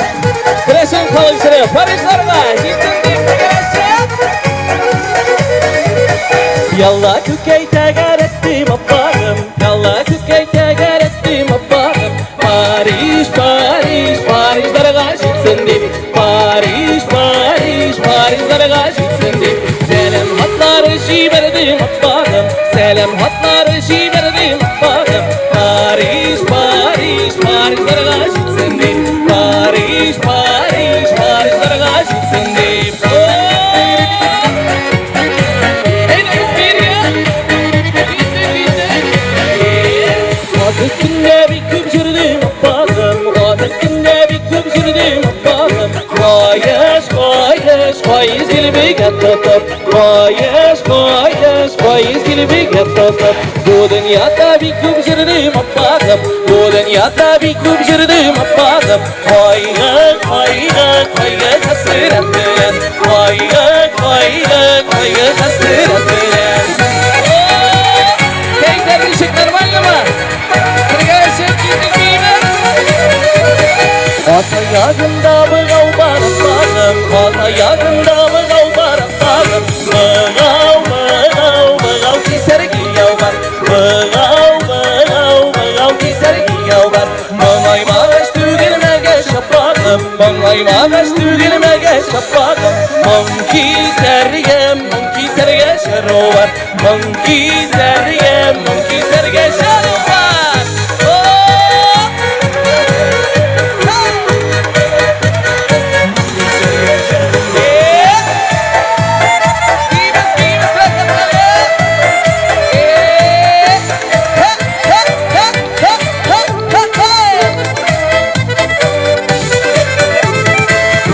Krashin qolishini Parijlarga yetindik degancha. Yalla kukay tagar etdim apagım, yalla kukay tagar etdim apagım. Paris, Paris, Parislarga yetsin deb, Paris, Paris, Parislarga yetsin deb. Selam hatları jiberdim apagım, selam hatları jiberdim apagım. Paris, Paris, Parislarga yetsin deb, Paris, Paris, Parislarga yetsin deb. Adıkında bir küp sürdüm apagım, adıkında bir küp sürdüm apagım. Koyas, koyas, koyas gilbi gattatap, koyas, koyas, koyas gilbi gattatap. Bu dünyada bir küp sürdüm apagım, bu dünyada bir küp sürdüm apagım. Koyga, koyga, koyga hasret bilen, koyga, koyga, koyga hasret bilen. Keyifler ışıklar var mı? Ata yağında mıgav barapağım, ata yağında mıgav barapağım. Mıgav, mıgav, mıgav ki sergiyav var, mıgav, mıgav, mıgav ki sergiyav var. Mamay mağaç tügülmege şapağım, mamay mağaç tügülmege şapağım. Mamki sergem, mamki serge şero var, mamki sergem, mamki serge şero var.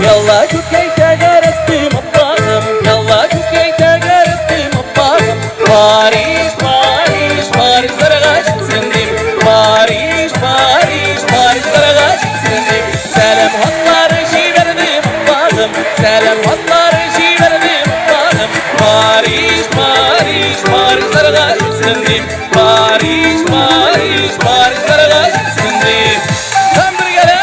Yalla kukay tagar ettim apagım, yalla kukay tagar ettim apagım. Paris, Paris, Parislarga yetsin deb, Paris, Paris, Parislarga yetsin deb. Selam hatları jiberdim apagım, selam hatları jiberdim apagım. Paris, Paris, Parislarga yetsin deb, Paris, Paris, Parislarga yetsin deb. Tam bir gele.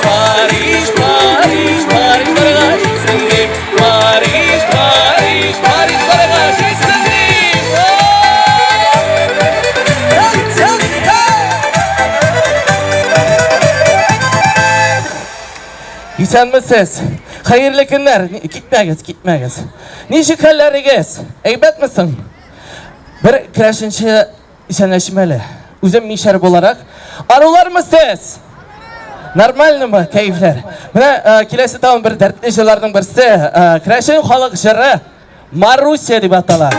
Paris, Paris, Parislarga yetsin deb, Paris, Paris, Parislarga yetsin deb. İsenmisiz? Hayırlı günler. Gitmeyiz, gitmeyiz. Nişik hallerigiz? Eybet misin? Bir Krashinchi isenleşmeli. Üzüm mişer olarak. Arılar mısınız? Normalmi mi keyifler? Mana kelasi taun bir dertli jillarning birisi Krashin xalq jiri Marusiya deb ataladi.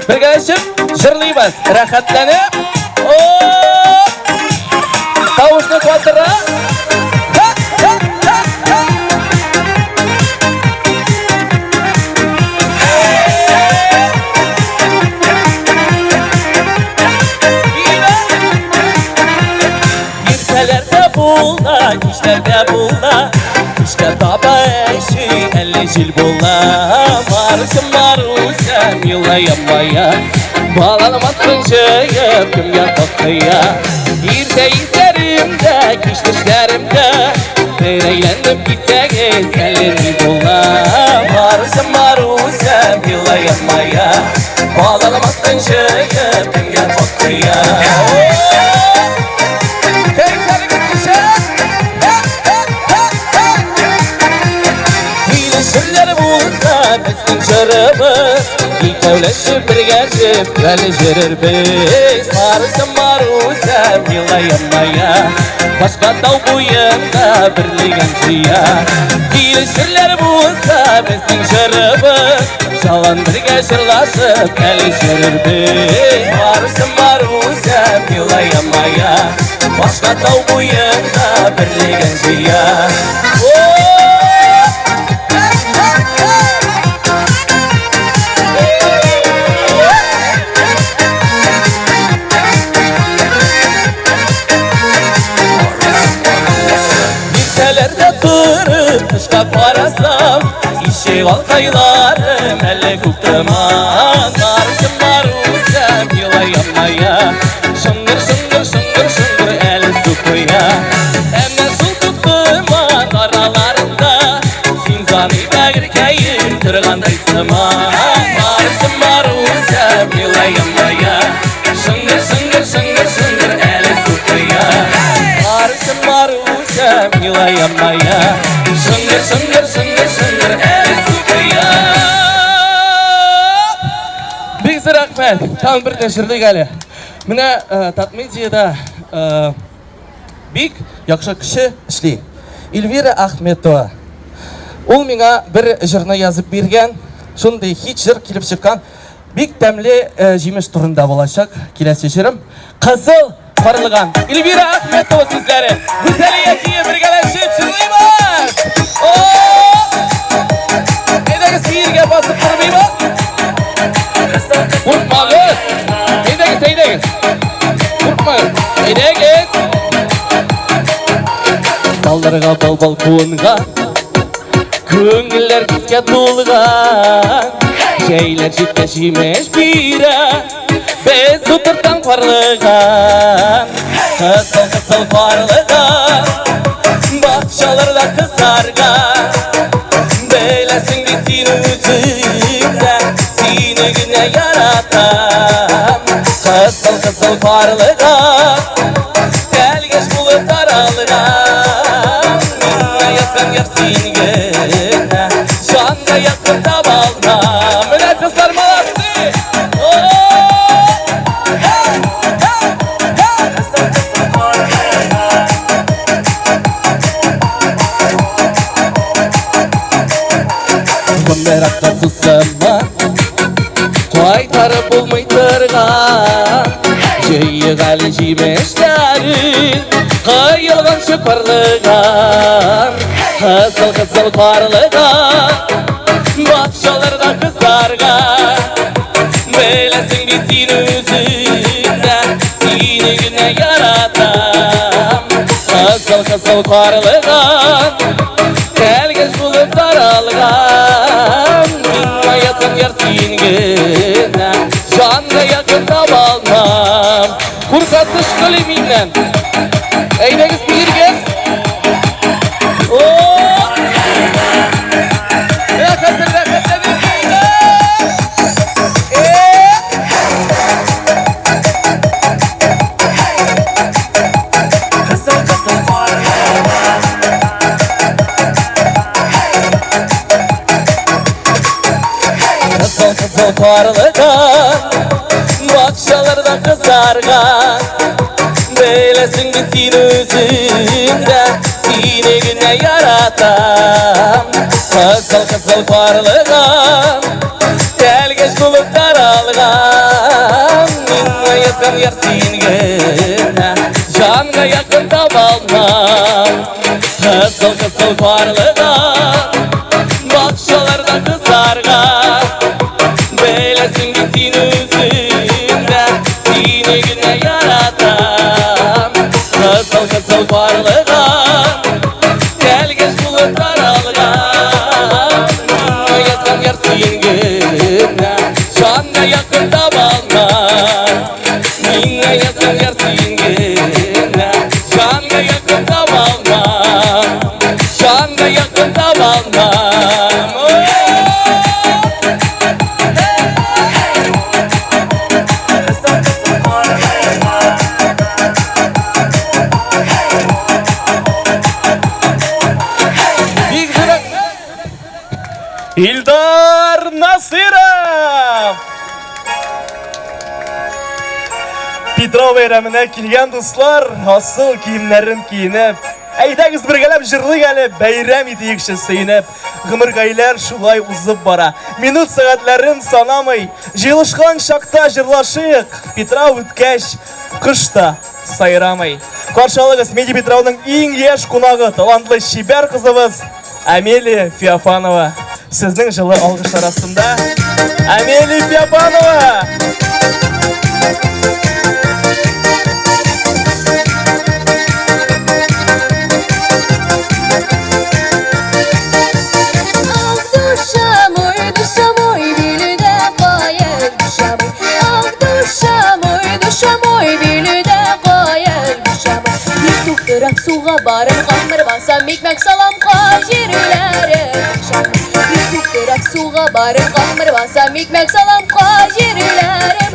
Birgalashib jirlaymiz. Rohatlanib. Tovushni ko'tarib. Bulda, işlerde bulda, işte taba eşi 50 yıl bulda. Marusum marusem yıla yapmaya, bağlanamazsın şeyip kimya tatlıya. İrte izlerimde, kişlerimde, ben eğlendim gitseniz 50 yıl bulda. Marusum marusem yıla yapmaya, bağlanamazsın şeyip kimya tatlıya. Sırları bulsa bizim şarabı, ikevleşip birleşip gelişirir biz. Marusam marusam yılayamaya, başka dağ boyunda birliğen çiya. Gelişirler bulsa bizden şarabı, şalan birge şırlaşıp gelişirir biz. Marusam marusam yılayamaya, başka dağ boyunda birliğen çiya. Birtelerde durup kışka parasam, işe valkaylarım elle kuktaman. Marusam marusam yılayamaya, şıngır şıngır şıngır şıngır el sukuya. Hemen sul tuttuman aralarında, sinzani bagirkeyin tırgandaysıman. Marusam marusam yılayamaya, şıngır şıngır şıngır şıngır el sukuya. Marusam marusam yılayamaya, şıngır şıngır şıngır şıngır el sukuya. Big rahmet, tam bir teşirlik ali. Mine Tatmediyada big yakşı kişi işli. Elvira Ahmetova. Ol mena bir jırna yazıp bergen, şunday hiç jır kelip çıkan big temli жемеш turunda bolacak. Kelesi jırım Kızıl Parılgan. Elvira Ahmetova sizlere. Güzeliyetiye birgeleşip şırlayız. Eydeniz birge basıp durmayız. Vurtmağız. Eydeniz. Vurtmağız. Eydeniz. Ballarga bal balkonga, köngüller kizge tulgan. Jeyler jitke jimeş bira, bez tuturtan parlıgan. Kızıl kızıl parlıgan, bakşalarda kızargan. Beylesin bitin üzümden, seni güne yaratan. Kızıl kızıl parlıgan, gel geç bulup daralgan. Minna yazgan yersin güne, şanda yakında balna. Müne kızlar malası. Merakla susama, qaytarib bulmay turgan. Jeyyi gali jimeşlerin, qayılgan şu parlıgan. Kızıl kızıl parlıgan, bakşalarda kızargan. Beylesin bitin üzünden, seni güne yaratan. Kızıl kızıl parlıgan, gel geç bulup daralgan. Minna yakın yersin güne, canla yakında balmam. Kurkatış kalemimden, eydeniz birge. Kızıl parlıgan, bakşalarda kızargan. Beylesin bitin üzümden, seni güne yaratan. Kızıl kızıl parlıgan, gel geç bulup daralgan. Minna yazgan yersin güne, canga yakında balmam. Kızıl kızıl parlıgan, bakşalarda kızargan. Beylesin bitin üzümden, seni güne yaratan. Kızıl kızıl parlıgan, gel geç bulup daralgan. Minna yazgan yersin güne, canla yakında balman. Minna yazgan yersin güne, canla yakında balman. Canla yakında balman. Petrov bayramına kilgan dostlar, asıl kiyimlerin kiyinip, aydagiz birgelep jırlı gelip, bayram itiyikşi sıyınıp, gımırgaylar şulay uzıp bara. Minut saatlerin sanamay, jılışkan şakta jırlaşıyık, Petrov ütkeş, kışta sayramay. Karşalığız Medi Petrov'nun en yaş kunağı, talantlı şiber kızımız, Амелия Феофанова. Sizin жылы alkışlar aslında. Амелия Феофанова. Durak suğa barın qamır basam ekmek salam qajirlərim Durak suğa barın qamır basam ekmek salam qajirlərim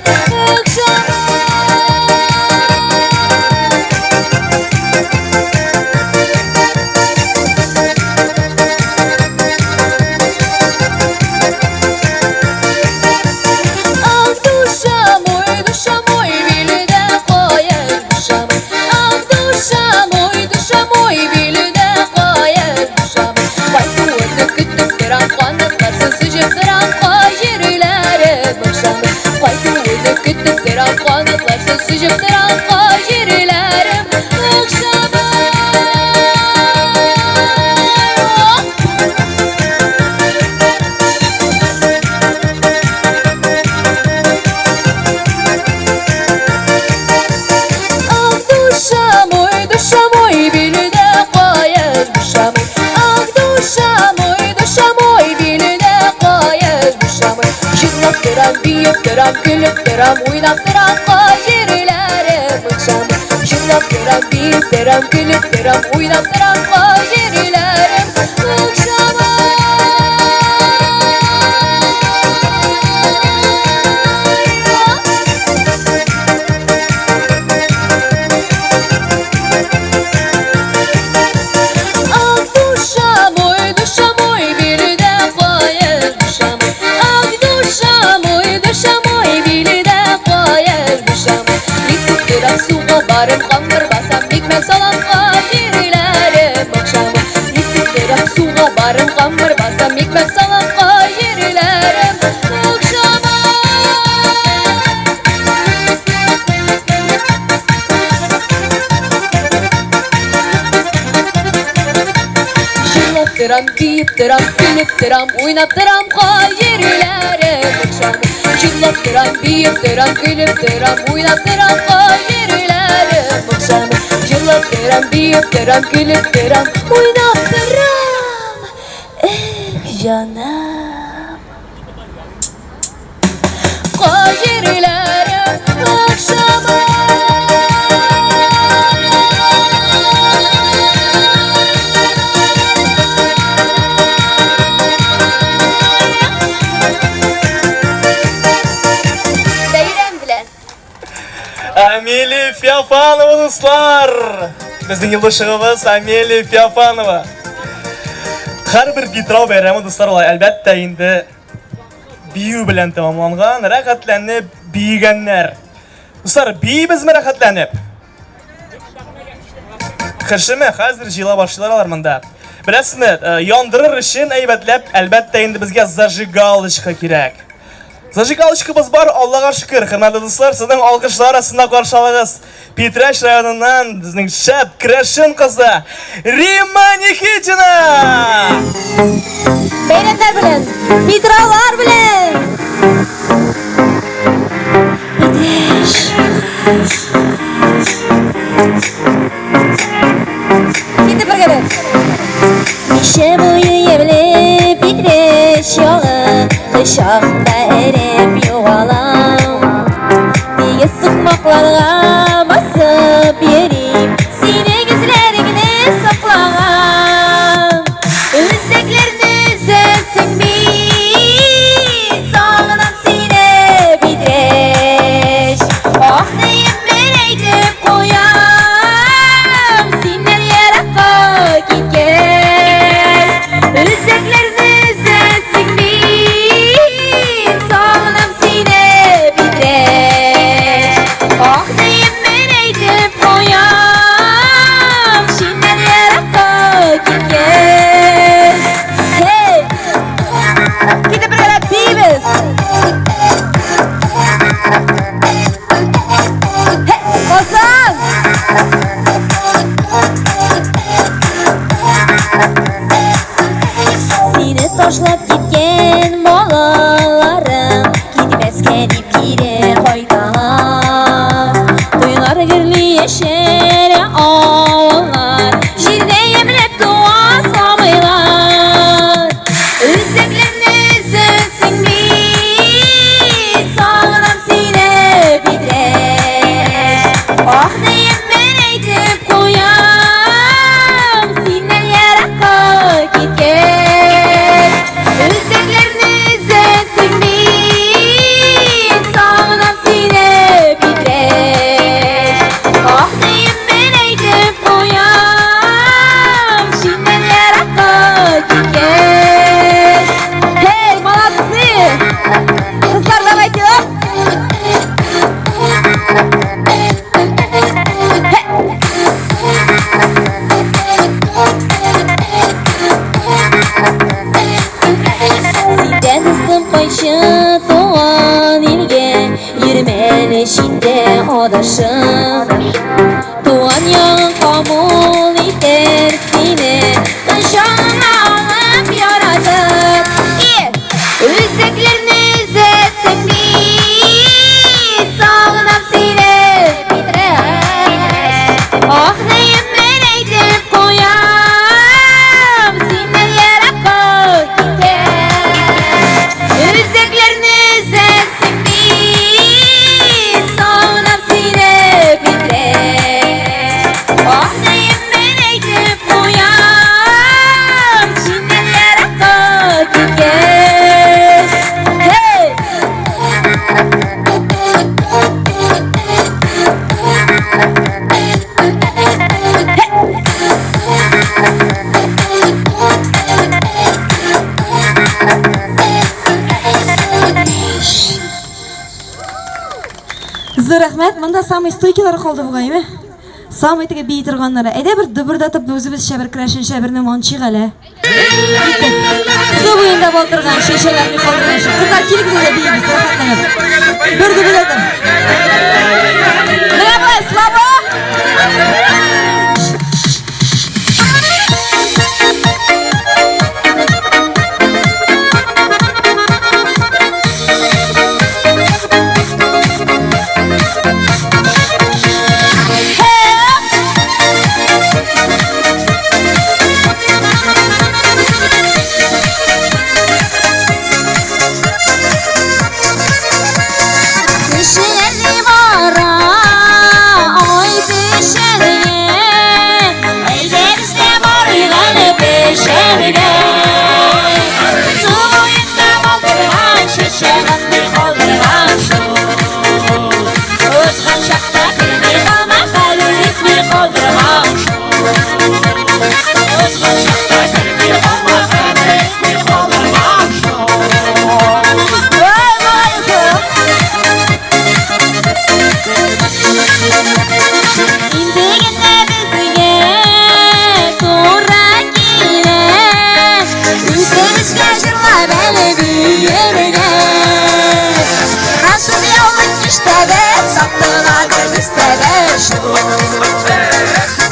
Sıcaktıran qajirlərim akşamı Duşam oy bilüdə qayazmışam Duşam oy bilüdə qayazmışam Jırlap duram, büyük duram, gülüp duram, oynap duram qajirlərim akşamı Jırlap duram, büyük duram, gülüp duram, oynap duram qajirlərim akşamı Barım qamır basam ekmek salam qajirlərim akşamı Durak suğa barım qamır basam ekmek salam qajirlərim akşamı Jırlap duram, büyüp duram, gülüp duram, oynap duram qajirlərim akşamı Jırlap duram, büyüp duram, gülüp duram, oynap duram qajirlərim akşamı Jırlap duram, büyüp duram, gülüp duram, oynap duram canım qajirlərim akşamı Амелия Феофанова dostlar. Bizning yıldızımız Ameliya Fyofanova. Har bir Petrov bayramı dostlar albatta endi biyu bilan tamamlangan, raqatlanib biyganlar. Dostlar, biyibizmi raqatlanib? Qishimi hozir jila boshlar mında. Bilasizmi, yondirir uchun aybatlab albatta endi bizga zajigalishka kerak. Zajigalishkimiz bor, Allohga shukr. Hurmatli do'stlar, sizning olqishlar arasida qarshilag'ingiz Petrash rayonidan bizning shab Krashin qizi Rimma Nikitina. Bayramlar bilan, Petrovlar bilan. Kendi birgalar. Mishe boyu yemli Petrash yo'g'i, qishaqda erib yo'g'alam. Nega sıkmaklarga basıp yerim, seni gözlerini saklagan. Özeklerini özessin bir, sağlanan seni Petrash. Ah neyim ben aytıp koyam, senden yarakka gitken. Özeklerini özessin bir, kire koydalar Toylar girli yeşere ağlar Jirde yemlep dua samaylar Üzeklerini üzülsün bir Sağlam sine bidre Ah deyim ben eytip koyam Sinden yarakka gitken Üzeklerini üzülsün bir Sağlam sine bidre Ah deyim ben eytip koyam Sinden yarakka gitken Hey молодцы! Kızlar давайте lan! Sizden hızlım koyşı doğan ilge Yürümeli şimdi odaşım Doğan yağın kabul eder seni Kışağına alıp yaradır Üzeklerini üzetsin bir Sağlam seni bitirer Ah neyim ben eytip koyam Sinden yarakka gider Üzeklerini üzetsin bir Sağlam seni bitirer Ah neyim ben eytip koyam Sinden yarakka gider Hey! Sizlarga rahmat. Mында самый стойкилар калды бугайбы. Самый теге бий турганнары. Әйдә бер дыбырдатып үзебез шәбер крашын шәберне мончык әле. Су буенда булдырган шешеләрне калдырган. Кызлар килик дә биебез рәхәтләнеп. Бер дыбырдатып. Менә бу слабо. Düşeni vara, ay düşeniye Ellerimizde var ilanı peşerine Su boyunda baldırgan şişe Gazmir kaldırgan şu Özgan şakta kırmir kalmak Halil ismi kaldırgan şu Özgan şakta kırmir kalmak Halil ismi kaldırgan şu Vay vay kız İndiginde bizge sonra girer Üzerimizge jırla beni büyürge Nasıl yolun iştede sattılardır bizde şu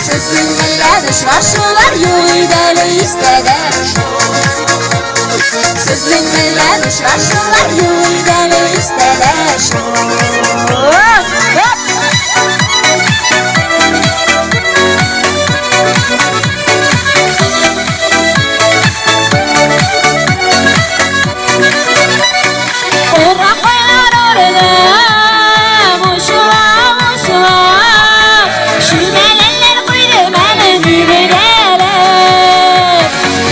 Sözünle düşvaşılar yürüdeli istede Sözünle düşvaşılar yürüdeli istede şu Orra koylar orada Muşula muşula Şümelenler koydu beni birine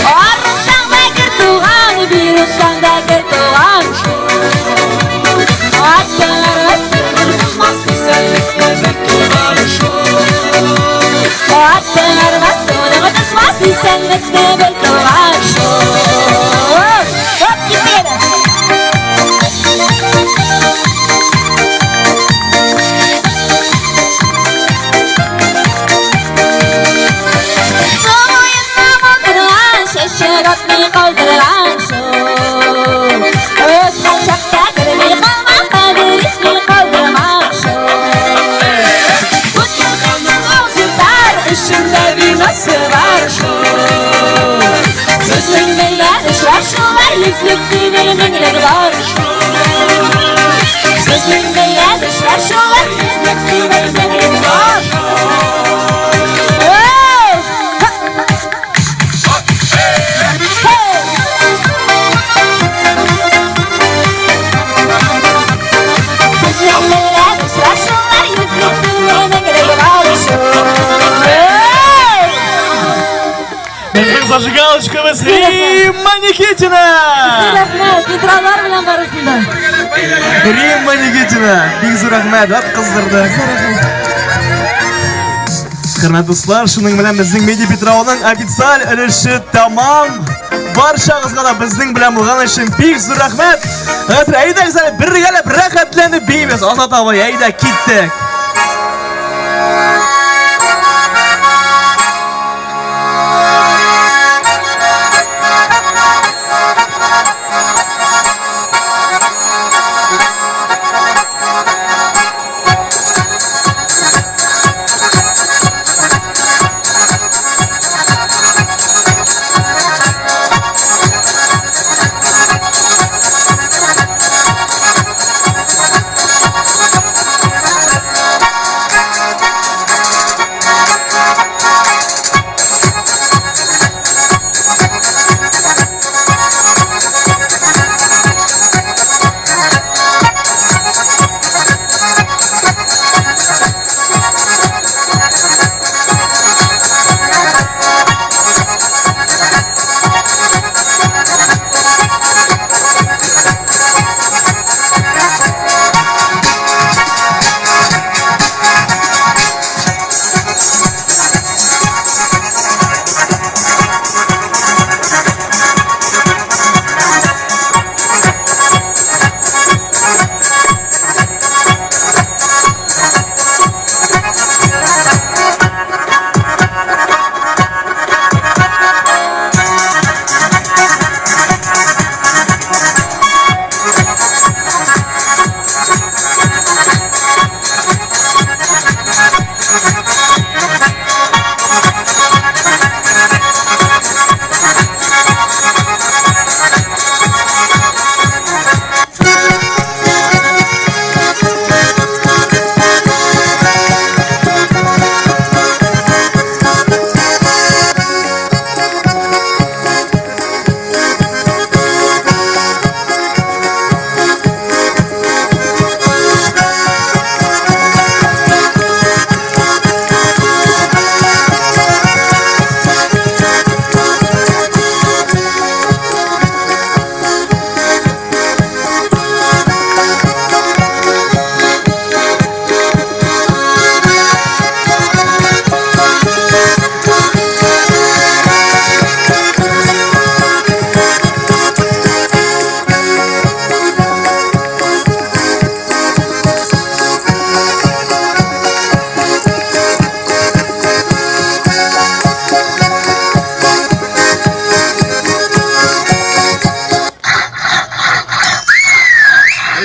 Arrısanda kırtuğan Bir uslanda kırtuğan Зажигалочкабыз Римма Никитина! Рахмат, Петровлар белән барысында. Римма Никитина! Бик зур рәхмәт, ат кыздырды. Хөрмәтле дуслар, шуның белән безнең Меди Петровның официаль өлеше тамам. Барчагызга да безнең белән булган өчен бик зур рәхмәт. Хәзер әйдәгез әле бергәләп рәхәтләнеп бейбез. Азат абый, әйдә киттек.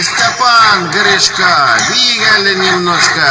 Степан, Гришка, двигали немножко.